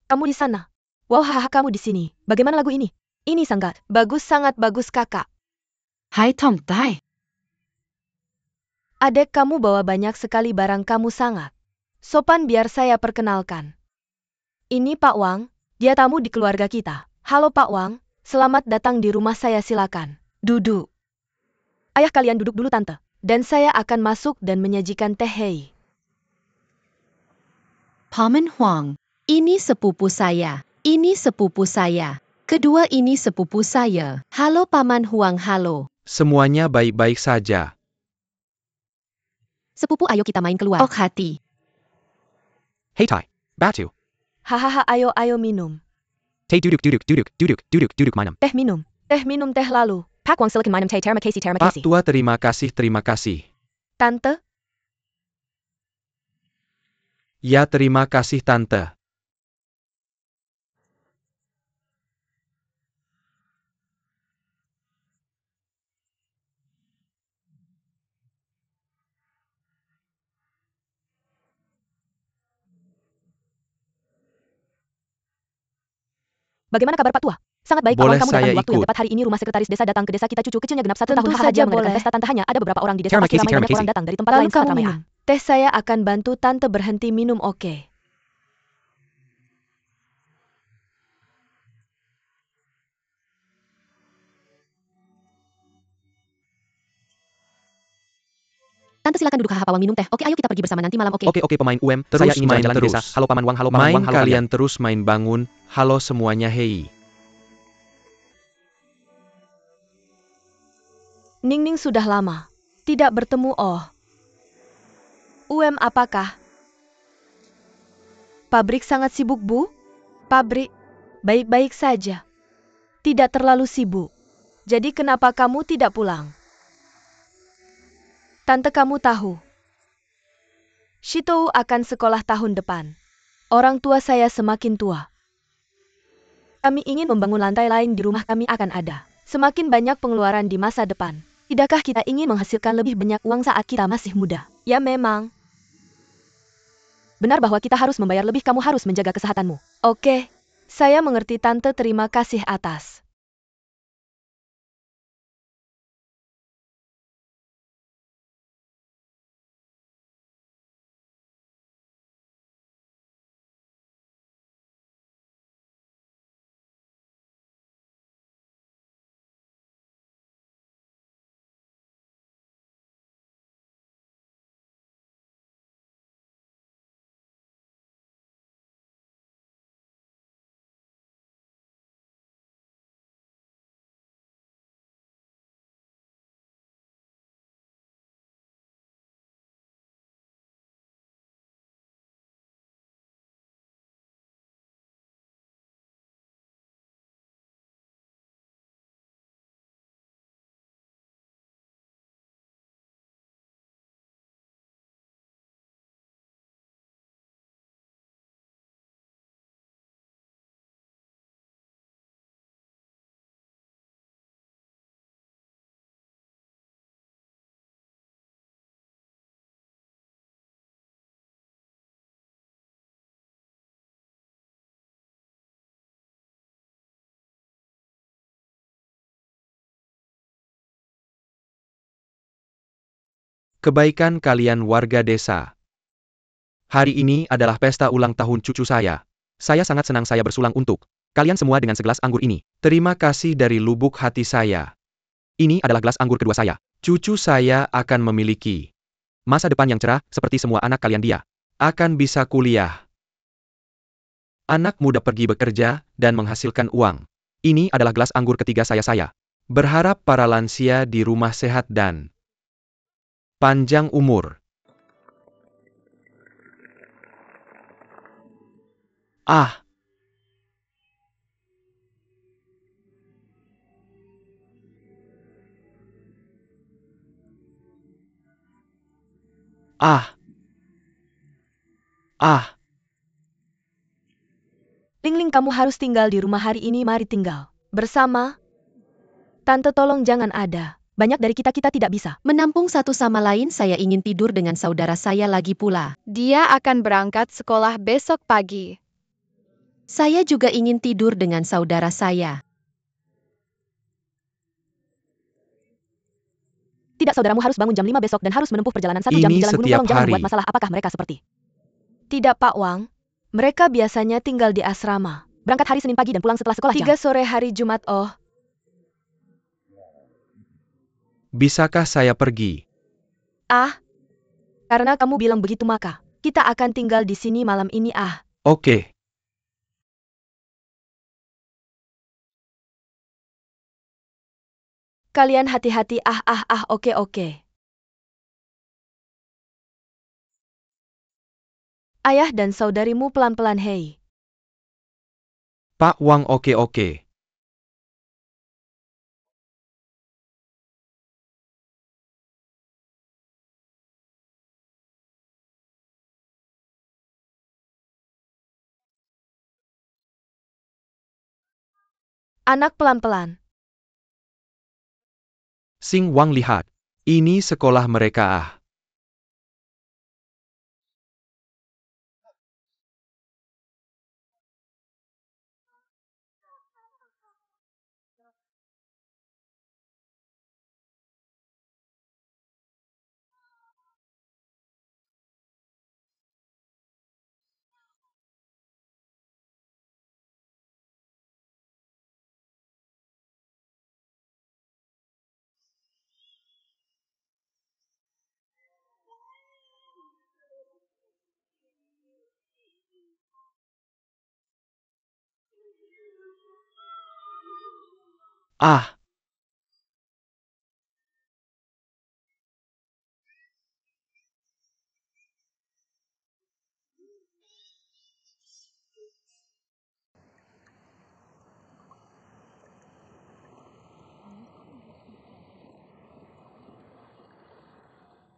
Kamu di sana. Wow, hahaha, kamu di sini. Bagaimana lagu ini? Ini sangat bagus kakak. Hai Tom Tai. Adek, kamu bawa banyak sekali barang, kamu sangat sopan. Biar saya perkenalkan. Ini Pak Wang, dia tamu di keluarga kita. Halo Pak Wang, selamat datang di rumah saya, silakan. Duduk. Ayah, kalian duduk dulu tante. Dan saya akan masuk dan menyajikan teh. Hei. Paman Huang. Ini sepupu saya. Ini sepupu saya. Kedua ini sepupu saya. Halo Paman Huang, halo. Semuanya baik-baik saja. Sepupu, ayo kita main keluar. Ok hati. Hey Tai. Batu. Hahaha, ayo minum. Tay duduk minum. Teh minum. Teh minum teh lalu. Pak Wang, silakan minum teh. Terima Pak kasih. tua, terima kasih. Tante, Ya, terima kasih tante. bagaimana kabar Pak Tua? Sangat baik Pak Boleh Wang, kamu datang saya di waktu yang ikut? tepat. Hari ini rumah sekretaris desa datang ke desa kita. Cucu kecilnya genap 1 tahun. Tentu Hahaha, saja dia mengadakan boleh. pesta tante. Hanya ada beberapa orang di desa. Terima Pasti kasih, ramai, terima banyak kasih. orang datang dari tempat Lalu lain. Sangat kamu ramai. minum. Teh saya akan bantu tante berhenti minum, oke? Tante silakan duduk. Hahaha, Pak Wang minum teh. Oke, ayo kita pergi bersama nanti malam, oke? Oke pemain UM. Terus Saya ingin main jalan-jalan di desa. terus. Halo Paman Wang, halo Paman Main Wang, halo kalian terus main bangun. Halo semuanya, hei. Ning sudah lama tidak bertemu. Oh. Apakah? Pabrik sangat sibuk, Bu? Pabrik baik-baik saja. Tidak terlalu sibuk. Jadi kenapa kamu tidak pulang? Tante, kamu tahu, Shitou akan sekolah tahun depan. Orang tua saya semakin tua. Kami ingin membangun lantai lain di rumah kami. Akan ada semakin banyak pengeluaran di masa depan. Tidakkah kita ingin menghasilkan lebih banyak uang saat kita masih muda? Ya memang. Benar bahwa kita harus membayar lebih. Kamu harus menjaga kesehatanmu. Oke, saya mengerti tante. Terima kasih atas. Kebaikan kalian warga desa. Hari ini adalah pesta ulang tahun cucu saya. Saya sangat senang saya bersulang untuk kalian semua dengan segelas anggur ini. Terima kasih dari lubuk hati saya. Ini adalah gelas anggur kedua saya. Cucu saya akan memiliki masa depan yang cerah seperti semua anak kalian. Dia akan bisa kuliah. Anak muda pergi bekerja dan menghasilkan uang. Ini adalah gelas anggur ketiga saya. Saya berharap para lansia di rumah sehat dan panjang umur. Ah. Ah. Ah. Ling, kamu harus tinggal di rumah hari ini. Mari tinggal bersama. Tante, tolong jangan ada. Banyak dari kita tidak bisa Menampung satu sama lain. Saya ingin tidur dengan saudara saya lagi pula. Dia akan berangkat sekolah besok pagi. Saya juga ingin tidur dengan saudara saya. Tidak, saudaramu harus bangun jam 5 besok dan harus menempuh perjalanan 1 jam Ini di jalan gunung. setiap Tolong jangan hari. membuat masalah. Apakah mereka seperti? Tidak, Pak Wang. Mereka biasanya tinggal di asrama. Berangkat hari Senin pagi dan pulang setelah sekolah jam 3 sore hari Jumat. Oh, Bisakah saya pergi? karena kamu bilang begitu maka kita akan tinggal di sini malam ini. Oke. Kalian hati-hati. Oke. Ayah dan saudarimu pelan-pelan, hei. Pak Wang, oke. Anak pelan-pelan. Sing Wang, lihat. Ini sekolah mereka.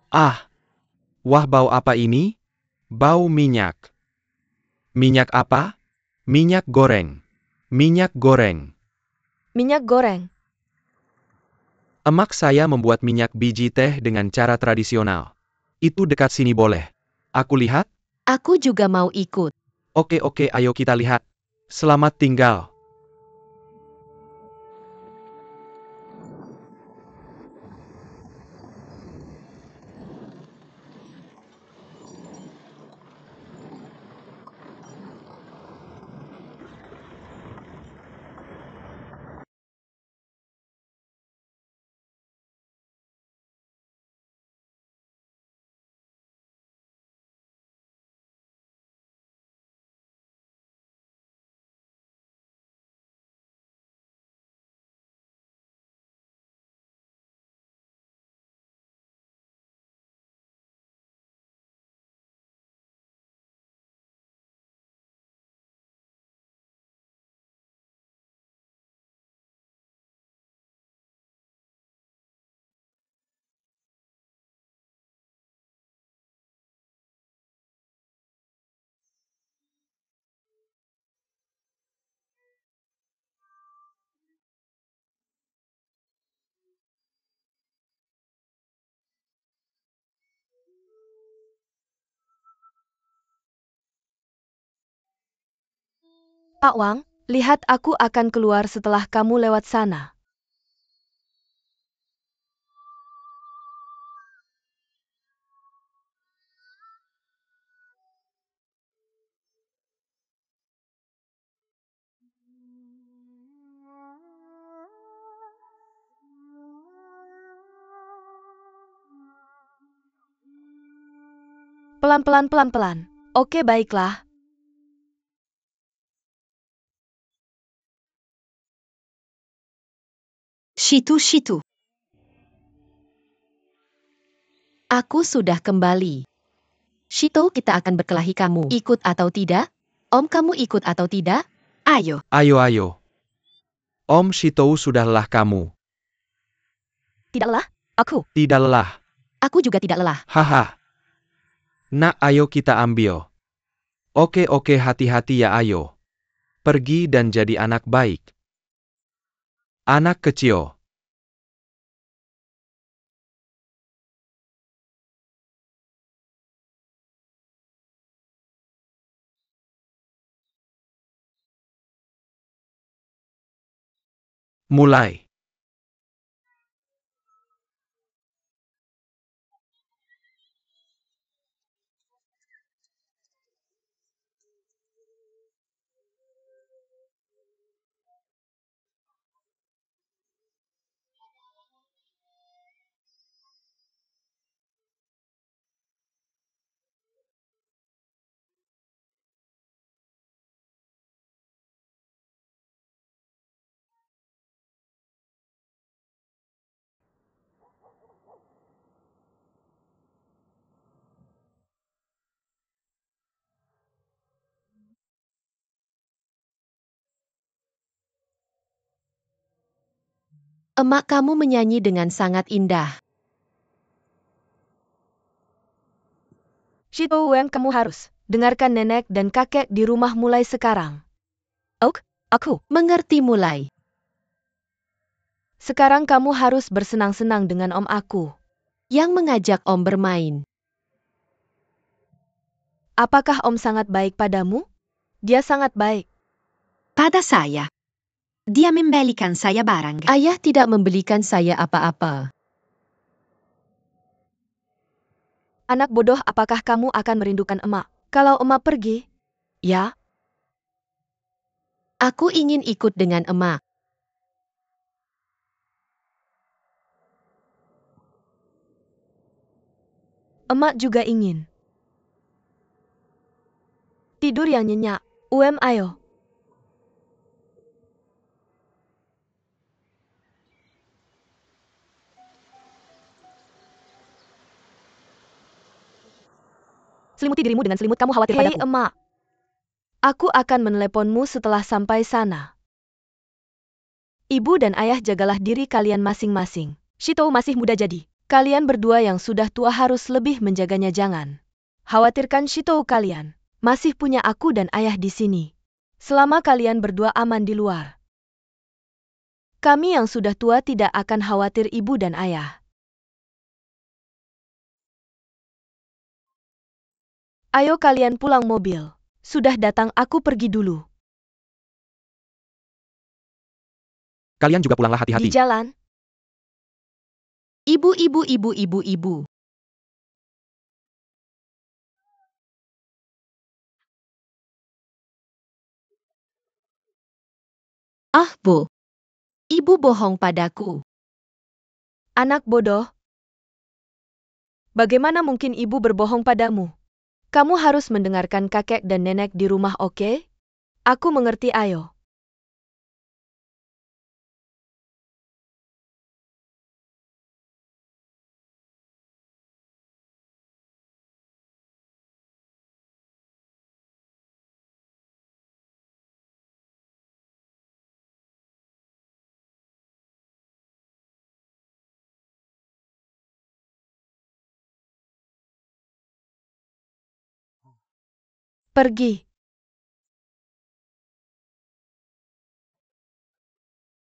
Ah, wah, bau apa ini? Bau minyak. Minyak apa? Minyak goreng. Minyak goreng. Minyak goreng. Emak saya membuat minyak biji teh dengan cara tradisional. Itu dekat sini boleh. Aku lihat? Aku juga mau ikut. Oke, ayo kita lihat. Selamat tinggal. Pak Wang, lihat, aku akan keluar setelah kamu lewat sana. Pelan-pelan. Oke, baiklah. Shitu. Aku sudah kembali. Shito, kita akan berkelahi. Kamu ikut atau tidak? Om, kamu ikut atau tidak? Ayo. Ayo. Om Shitou, sudah lelah kamu. Tidak lelah? Aku. Tidak lelah. Aku juga tidak lelah. Haha. Nak, ayo kita ambil. Oke, hati-hati ya, ayo. Pergi dan jadi anak baik. Anak kecil. Mulai. Emak kamu menyanyi dengan sangat indah. Shito Wang, kamu harus dengarkan nenek dan kakek di rumah mulai sekarang. Aku. Mengerti mulai. Sekarang kamu harus bersenang-senang dengan om aku. Yang mengajak om bermain. Apakah om sangat baik padamu? Dia sangat baik. Pada saya. Dia membelikan saya barang. Ayah tidak membelikan saya apa-apa. Anak bodoh, apakah kamu akan merindukan emak kalau emak pergi? Ya, Aku ingin ikut dengan emak. emak juga ingin. Tidur yang nyenyak. Ayo. Selimuti dirimu dengan selimut, kamu khawatir padaku. Hei emak. Aku akan meneleponmu setelah sampai sana. Ibu dan ayah, jagalah diri kalian masing-masing. Shito masih muda, jadi kalian berdua yang sudah tua harus lebih menjaganya. Jangan khawatirkan Shito, kalian masih punya aku dan ayah di sini. Selama kalian berdua aman di luar, kami yang sudah tua tidak akan khawatir ibu dan ayah. Ayo kalian pulang, mobil sudah datang, aku pergi dulu. Kalian juga pulanglah Di hati-hati. jalan. Ibu. Ah, Bu. Ibu bohong padaku. Anak bodoh. Bagaimana mungkin ibu berbohong padamu? Kamu harus mendengarkan kakek dan nenek di rumah, oke? Aku mengerti, ayo. Pergi.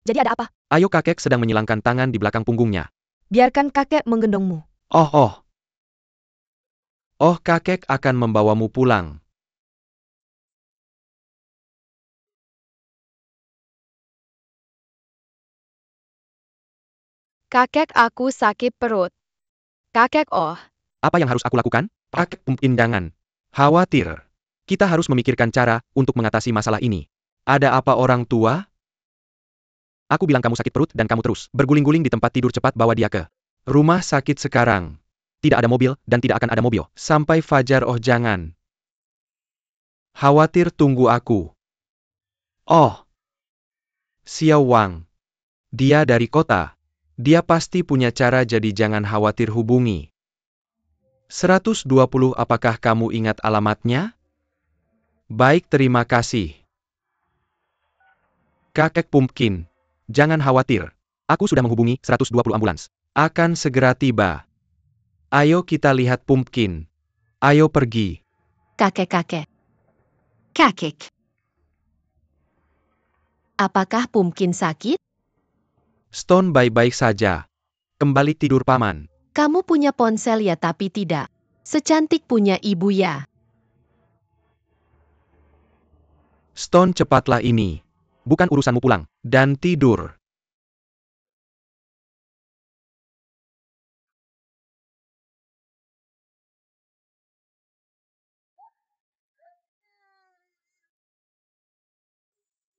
Jadi ada apa? Ayo, kakek sedang menyilangkan tangan di belakang punggungnya. Biarkan kakek menggendongmu. Oh, kakek akan membawamu pulang. Kakek, aku sakit perut. Kakek, Apa yang harus aku lakukan? Kakek mungkin jangan khawatir. Kita harus memikirkan cara untuk mengatasi masalah ini. Ada apa orang tua? Aku bilang kamu sakit perut dan kamu terus berguling-guling di tempat tidur. Cepat bawa dia ke Rumah sakit sekarang. Tidak ada mobil dan tidak akan ada mobil. Sampai fajar. Oh, jangan khawatir, tunggu aku. Oh, Xiao Wang. Dia dari kota. Dia pasti punya cara, jadi jangan khawatir, hubungi 120. Apakah kamu ingat alamatnya? Baik, terima kasih. Kakek Pumpkin. Jangan khawatir. Aku sudah menghubungi 120 ambulans. Akan segera tiba. Ayo kita lihat Pumpkin. Ayo pergi. Kakek. Kakek. Apakah Pumpkin sakit? Stone baik-baik saja. Kembali tidur, paman. Kamu punya ponsel ya, tapi tidak secantik punya ibu ya. Stone, cepatlah, ini Bukan urusanmu, pulang dan tidur.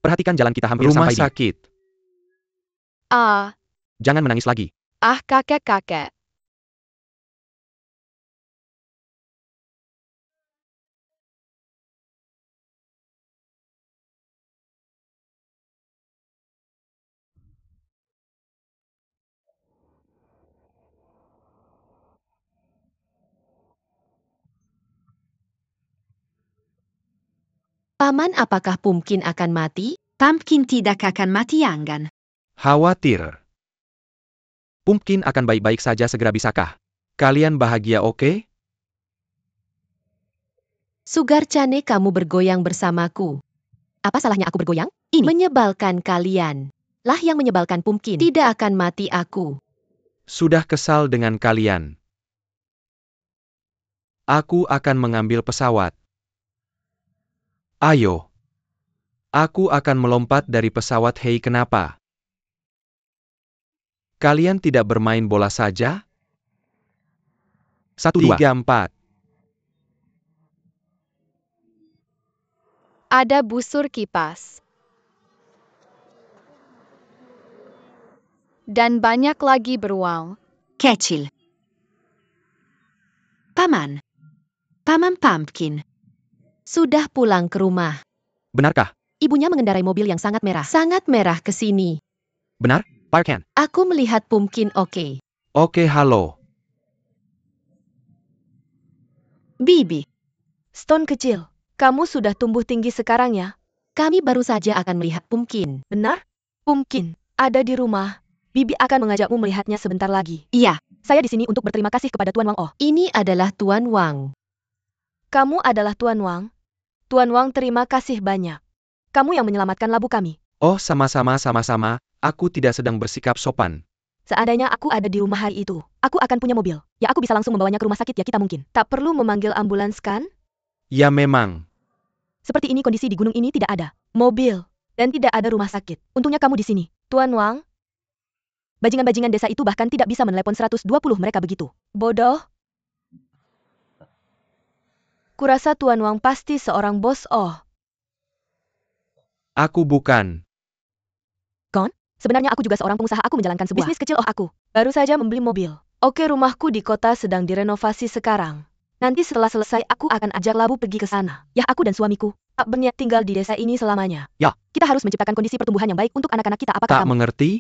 Perhatikan jalan kita hampir Rumah sampai di... sakit. Ah, Jangan menangis lagi. kakek-kakek. Paman, apakah Pumpkin akan mati? Pumpkin tidak akan mati Anggan. Khawatir. Pumpkin akan baik-baik saja segera bisakah? Kalian bahagia, oke? Sugarcane, kamu bergoyang bersamaku. Apa salahnya aku bergoyang? Ini menyebalkan kalian. Lah yang menyebalkan Pumpkin. Tidak akan mati aku. Sudah kesal dengan kalian. Aku akan mengambil pesawat. Ayo. Aku akan melompat dari pesawat. Hei, kenapa? Kalian tidak bermain bola saja? 1, 2. 3, 4. Ada busur kipas. Dan banyak lagi beruang. Kecil. Paman. Paman Pumpkin. Sudah pulang ke rumah. Benarkah? Ibunya mengendarai mobil yang sangat merah. Sangat merah ke sini. Benar? Parkan. Aku melihat Pumpkin oke. Oke, halo. Bibi. Stone kecil, kamu sudah tumbuh tinggi sekarang ya? Kami baru saja akan melihat Pumpkin. Benar? Pumpkin, ada di rumah. Bibi akan mengajakmu melihatnya sebentar lagi. Iya. Saya di sini untuk berterima kasih kepada Tuan Wang. Oh, Ini adalah Tuan Wang. kamu adalah Tuan Wang? Tuan Wang, terima kasih banyak. Kamu yang menyelamatkan labu kami. Oh, sama-sama, sama-sama. Aku tidak sedang bersikap sopan. Seandainya aku ada di rumah hari itu, aku akan punya mobil. Ya, aku bisa langsung membawanya ke rumah sakit ya, kita mungkin. Tak perlu memanggil ambulans kan? Ya memang. Seperti ini kondisi di gunung ini tidak ada mobil dan tidak ada rumah sakit. Untungnya kamu di sini. Tuan Wang, bajingan-bajingan desa itu bahkan tidak bisa menelepon 120 mereka begitu. Bodoh. Kurasa Tuan Wang pasti seorang bos. Oh, Aku bukan. sebenarnya aku juga seorang pengusaha. Aku menjalankan sebuah bisnis kecil. Oh, aku baru saja membeli mobil. Oke, rumahku di kota sedang direnovasi sekarang. Nanti setelah selesai aku akan ajak labu pergi ke sana. Ya, aku dan suamiku tak berniat tinggal di desa ini selamanya. Ya. Kita harus menciptakan kondisi pertumbuhan yang baik untuk anak-anak kita. Apakah Tak kamu? mengerti?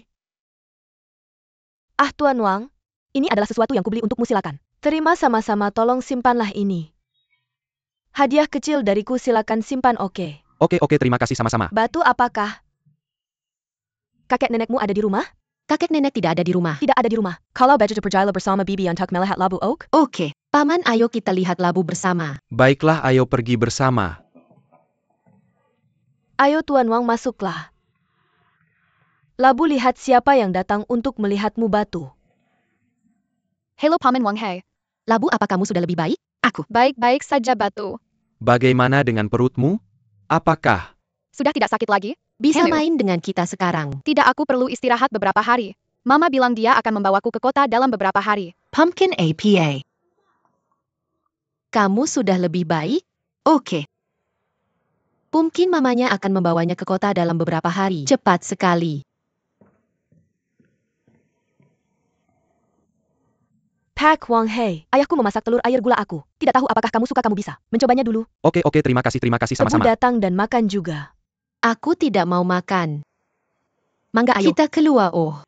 Ah, Tuan Wang, ini adalah sesuatu yang kubeli untukmu, silakan. Terima sama-sama, tolong simpanlah ini. Hadiah kecil dariku, silakan simpan. Oke. Oke, terima kasih sama-sama. Batu, apakah kakek nenekmu ada di rumah? Kakek nenek tidak ada di rumah. Tidak ada di rumah. Kalau baju perjala bersama Bibi untuk melihat labu oak? Oke. Paman, ayo kita lihat labu bersama. Baiklah, ayo pergi bersama. Ayo Tuan Wang, masuklah. Labu, lihat siapa yang datang untuk melihatmu. Batu. Halo Paman Wang Hei. Labu, apa kamu sudah lebih baik? Baik-baik saja Batu. Bagaimana dengan perutmu? Apakah? Sudah tidak sakit lagi? Bisa Hello. main dengan kita sekarang. Tidak, aku perlu istirahat beberapa hari. Mama bilang dia akan membawaku ke kota dalam beberapa hari. Pumpkin APA. Kamu sudah lebih baik? Oke. Pumpkin mamanya akan membawanya ke kota dalam beberapa hari. Cepat sekali. Pak Wang Hei, ayahku memasak telur air gula aku. Tidak tahu apakah kamu suka, kamu bisa mencobanya dulu. Oke, terima kasih Tebu sama-sama. datang dan makan juga. Aku tidak mau makan. Mangga, ayo. Kita keluar, oh.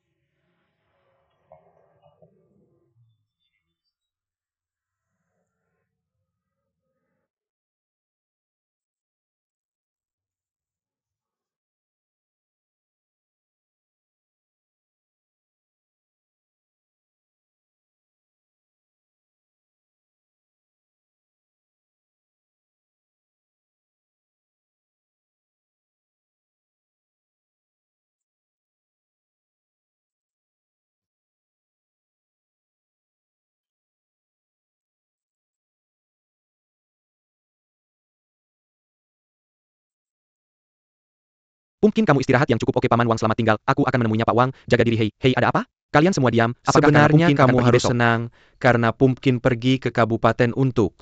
Mungkin kamu istirahat yang cukup. Oke, Paman Wang, selamat tinggal. Aku akan menemuinya Pak Wang. Jaga diri. Hei, ada apa? Kalian semua diam. Apakah karena Sebenarnya Pumpkin akan kamu pergi harus besok? senang, karena Pumpkin pergi ke kabupaten untuk...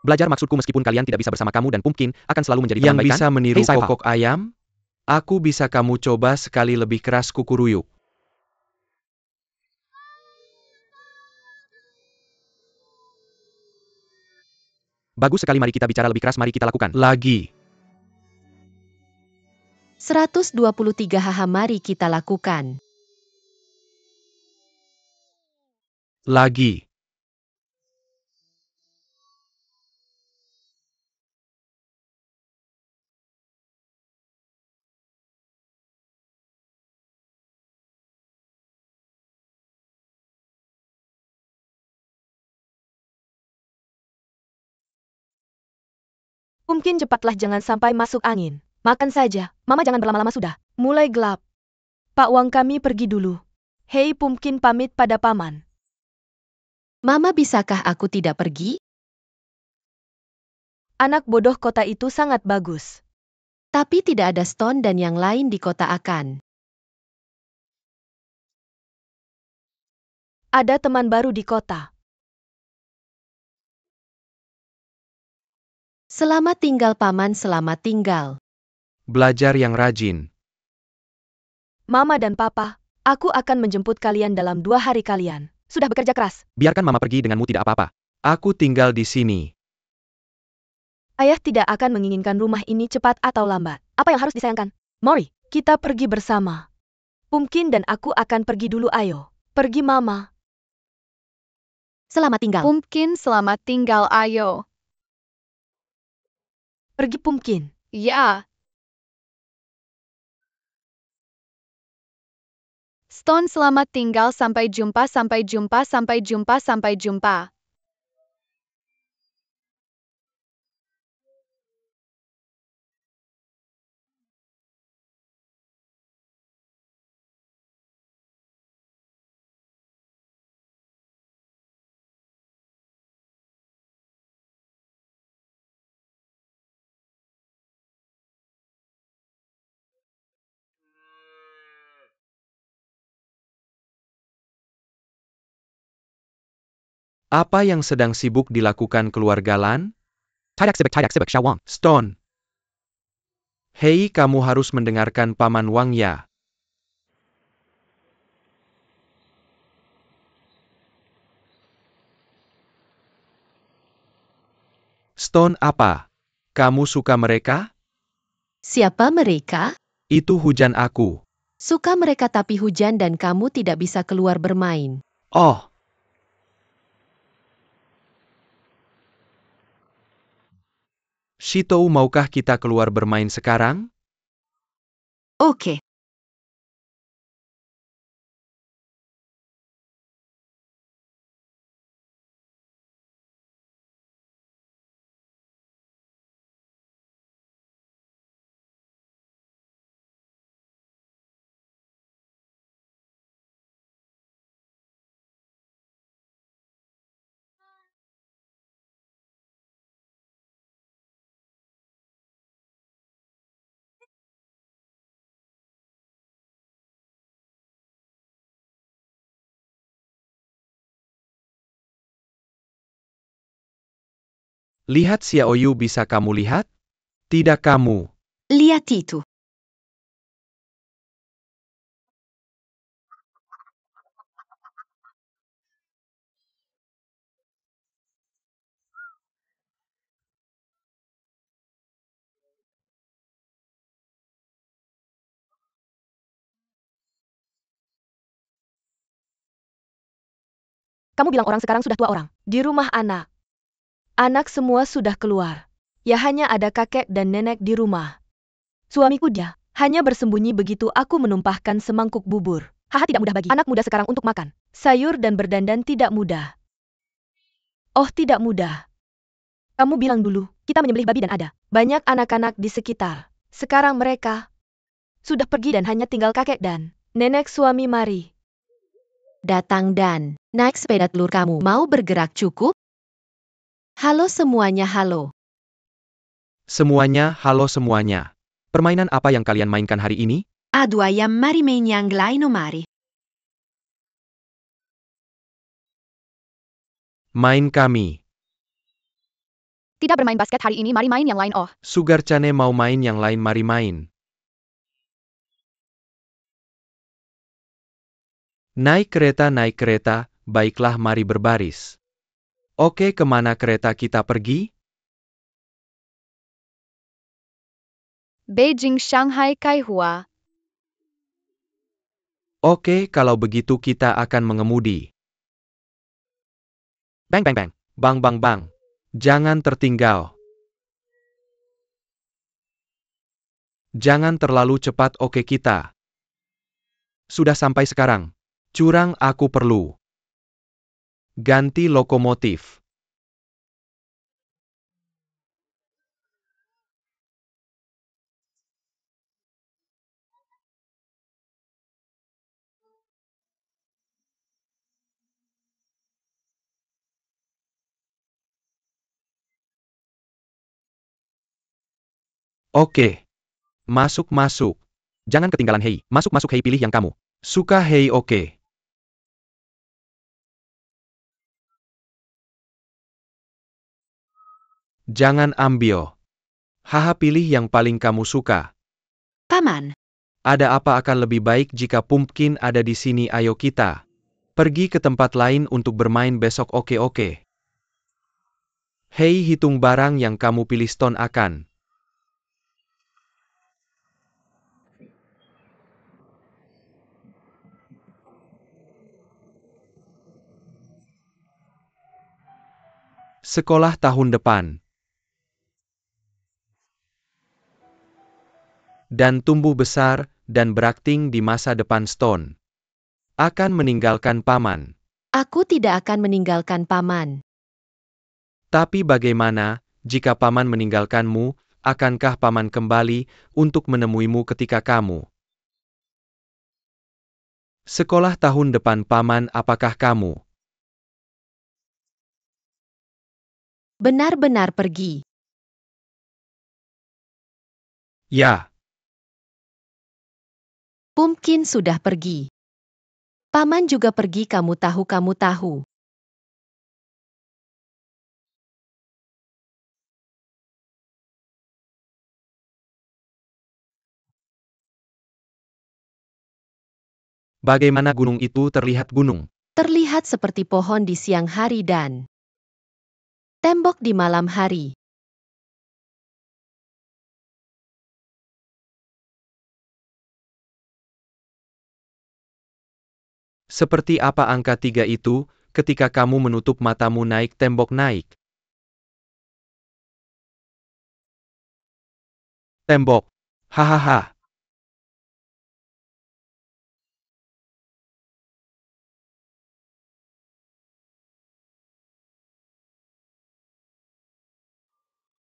Belajar maksudku meskipun kalian tidak bisa bersama kamu dan Pumpkin akan selalu menjadi Yang teman baik bisa kan? meniru Hei, Sayonara. kokok ayam? Aku bisa kamu coba sekali lebih keras kukuruyuk. Bagus sekali, mari kita bicara lebih keras, mari kita lakukan. Lagi. 123 haha mari kita lakukan. Lagi. Mungkin cepatlah, jangan sampai masuk angin. Makan saja, Mama jangan berlama-lama sudah. Mulai gelap. Pak Wang, kami pergi dulu. Hei Pumpkin, pamit pada Paman. Mama, bisakah aku tidak pergi? Anak bodoh, kota itu sangat bagus. Tapi tidak ada Stone dan yang lain di kota akan. Ada teman baru di kota. Selamat tinggal Paman, selamat tinggal. Belajar yang rajin. Mama dan Papa, aku akan menjemput kalian dalam 2 hari. Kalian sudah bekerja keras. Biarkan Mama pergi denganmu, tidak apa-apa. Aku tinggal di sini. Ayah tidak akan menginginkan rumah ini cepat atau lambat. Apa yang harus disayangkan? Mori, kita pergi bersama. Pumpkin dan aku akan pergi dulu, ayo. Pergi Mama. Selamat tinggal. Pumpkin, selamat tinggal, ayo. Pergi Pumpkin. Ya. Stone, selamat tinggal, sampai jumpa, sampai jumpa, sampai jumpa, sampai jumpa. Apa yang sedang sibuk dilakukan keluarga Lan? Tidak sibuk, Xiao Wang. Stone. Hei, kamu harus mendengarkan Paman Wang ya. Stone apa? Kamu suka mereka? Siapa mereka? Itu hujan aku. Suka mereka tapi hujan dan kamu tidak bisa keluar bermain. Oh. Shitou, maukah kita keluar bermain sekarang? Oke. Lihat Xiaoyu, bisa kamu lihat? Tidak kamu. Lihat itu. Kamu bilang orang sekarang sudah tua orang. Di rumah anak. Anak semua sudah keluar. Ya hanya ada kakek dan nenek di rumah. Suamiku dia hanya bersembunyi begitu aku menumpahkan semangkuk bubur. Haha, tidak mudah bagi anak muda sekarang untuk makan sayur dan berdandan, tidak mudah. Oh, tidak mudah. Kamu bilang dulu, kita menyembelih babi dan ada banyak anak-anak di sekitar. Sekarang mereka sudah pergi dan hanya tinggal kakek dan nenek suami. Mari. Datang dan naik sepeda telur. Kamu mau bergerak cukup? Halo semuanya, halo. Semuanya, halo semuanya. Permainan apa yang kalian mainkan hari ini? Adu ayam mari main yang lain mari. Main kami. Tidak bermain basket hari ini, mari main yang lain. Oh, Sugar Cane mau main yang lain, mari main. Naik kereta, baiklah mari berbaris. Oke, kemana kereta kita pergi? Beijing, Shanghai, Kaihua. Oke, kalau begitu kita akan mengemudi. Bang bang bang, bang bang bang. Jangan tertinggal. Jangan terlalu cepat, oke kita. Sudah sampai sekarang. Curang, aku perlu ganti lokomotif. Oke. Masuk. Jangan ketinggalan hei. Masuk hei, pilih yang kamu suka hei, oke. Jangan ambil. Haha, pilih yang paling kamu suka. Paman, Ada apa, akan lebih baik jika Pumpkin ada di sini, ayo kita pergi ke tempat lain untuk bermain besok, oke. Hei, hitung barang yang kamu pilih, Stone akan sekolah tahun depan. Dan tumbuh besar, dan berakting di masa depan. Stone akan meninggalkan paman. Aku tidak akan meninggalkan paman. Tapi bagaimana, jika paman meninggalkanmu, akankah paman kembali, untuk menemuimu ketika kamu sekolah tahun depan? Paman, apakah kamu Benar-benar pergi. ya? Pumpkin sudah pergi. Paman juga pergi, kamu tahu. Bagaimana gunung itu terlihat? Gunung Terlihat seperti pohon di siang hari dan tembok di malam hari. seperti apa angka 3 itu, ketika kamu menutup matamu? Naik tembok, naik tembok. Hahaha.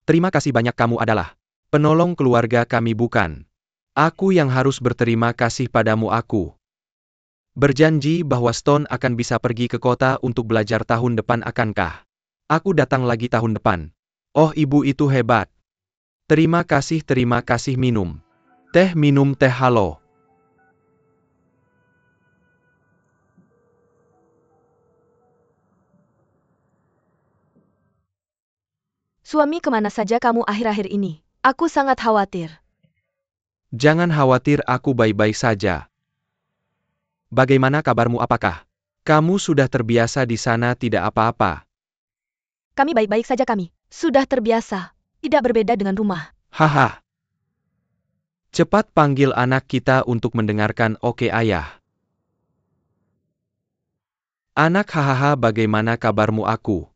Terima kasih banyak, kamu adalah penolong keluarga kami, bukan? Aku yang harus berterima kasih padamu. Aku berjanji bahwa Stone akan bisa pergi ke kota untuk belajar tahun depan. Akankah aku datang lagi tahun depan? Oh, ibu itu hebat. Terima kasih. Minum teh. Halo. Suami, kemana saja kamu akhir-akhir ini? Aku sangat khawatir. Jangan khawatir, aku baik-baik saja. Bagaimana kabarmu? Apakah kamu sudah terbiasa di sana? Tidak apa-apa. Kami baik-baik saja, kami sudah terbiasa. Tidak berbeda dengan rumah. Haha. Cepat panggil anak kita untuk mendengarkan. Oke, ayah. Anak, hahaha, bagaimana kabarmu? Aku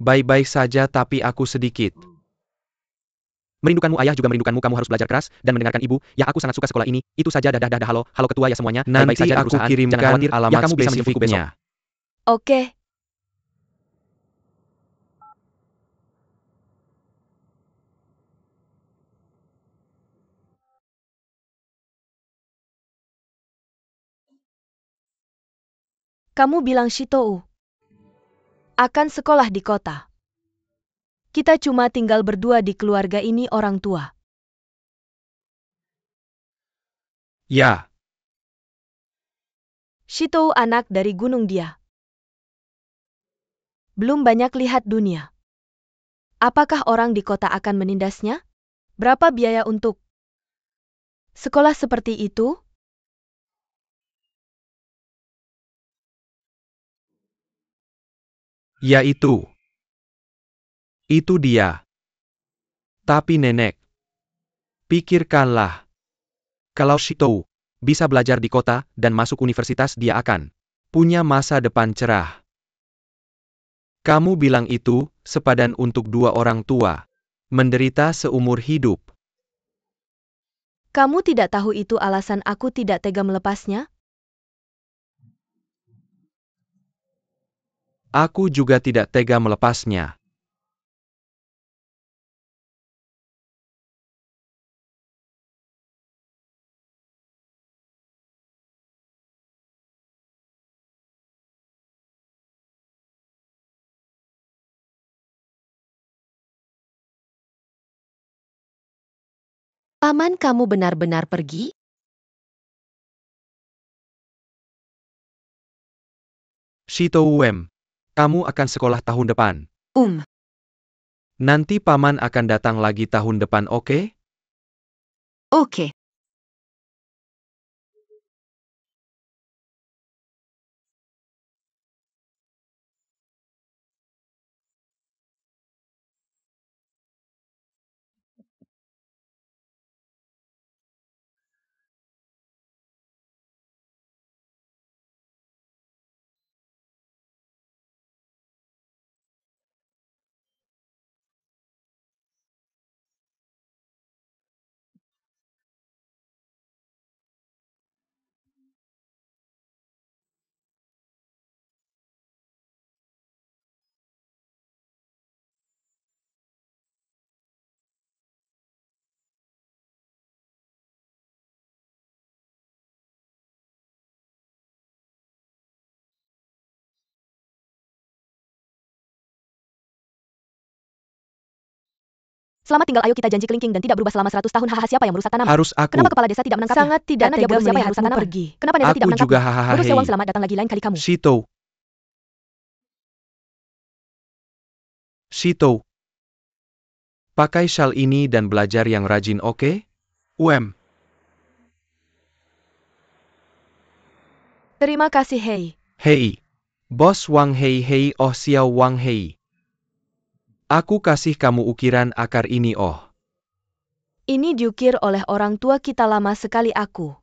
Baik-baik saja tapi aku sedikit. Merindukanmu ayah juga merindukanmu, kamu harus belajar keras dan mendengarkan ibu. Ya aku sangat suka sekolah ini. Itu saja, dah halo. Halo ketua ya semuanya. Baik-baik Nanti saja di aku perusahaan. Jangan kirimkan khawatir, ya alamat kamu bisa menjemputku besok. spesifiknya. Oke. Kamu bilang Shitou akan sekolah di kota. Kita cuma tinggal berdua di keluarga ini orang tua. Ya, Shitou anak dari gunung dia. Belum banyak lihat dunia. Apakah orang di kota akan menindasnya? Berapa biaya untuk sekolah seperti itu? ya itu. Itu dia. Tapi nenek, pikirkanlah. Kalau Shitou bisa belajar di kota dan masuk universitas, dia akan punya masa depan cerah. Kamu bilang itu sepadan untuk dua orang tua menderita seumur hidup. Kamu tidak tahu itu alasan aku tidak tega melepasnya? Aku juga tidak tega melepasnya. Paman kamu benar-benar pergi? Shitou Wem, kamu akan sekolah tahun depan. Nanti paman akan datang lagi tahun depan, oke? Oke. Selamat tinggal, ayo kita janji kelingking dan tidak berubah selama 100 tahun. Haha, siapa yang merusak tanaman? Harus aku. Kenapa kepala desa tidak menangkapnya? Sangat tidak Karena dia tega bodoh, siapa yang merusak melihatmu tanaman? pergi. Kenapa desa tidak Aku menangkapnya? juga hahaha. Bodoh Sewang, selamat datang lagi lain kali kamu. Shitou. Pakai shawl ini dan belajar yang rajin, oke? Wem. Terima kasih, Hei. Hei. Bos Wang Hei Hei oh Xiao Wang Hei. Aku kasih kamu ukiran akar ini oh. Ini diukir oleh orang tua kita lama sekali aku.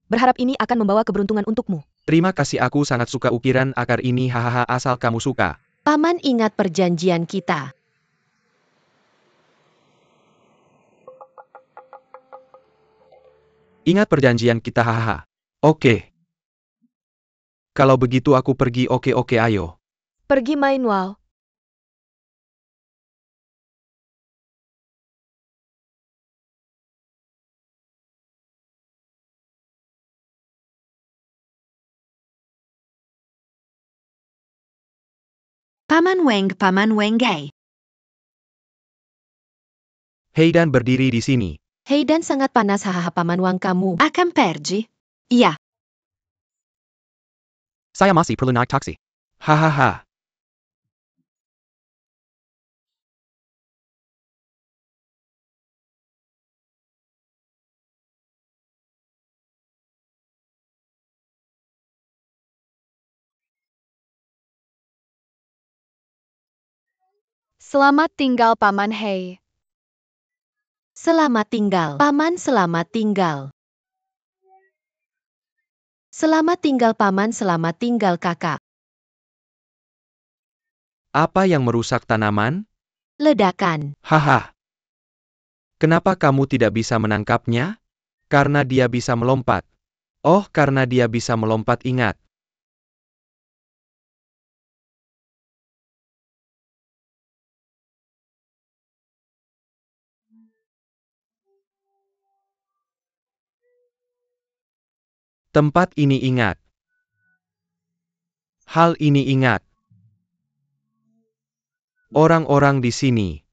Berharap ini akan membawa keberuntungan untukmu. Terima kasih, aku sangat suka ukiran akar ini, hahaha, asal kamu suka. Paman ingat perjanjian kita. Ingat perjanjian kita, hahaha. Oke. Kalau begitu aku pergi, oke ayo. Pergi main wow. Paman Weng Gay. Heidan berdiri di sini. Heidan sangat panas, hahaha, paman Wang kamu. Akan pergi? Ya. Saya masih perlu naik taksi. Hahaha. Selamat tinggal Paman Hei. Selamat tinggal, paman, selamat tinggal. Selamat tinggal, paman, selamat tinggal, kakak. Apa yang merusak tanaman? Ledakan. Haha. Kenapa kamu tidak bisa menangkapnya? Karena dia bisa melompat. Oh, karena dia bisa melompat, ingat. Tempat ini ingat. Hal ini ingat. Orang-orang di sini.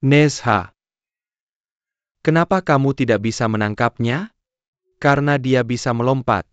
Nezha. Kenapa kamu tidak bisa menangkapnya? Karena dia bisa melompat.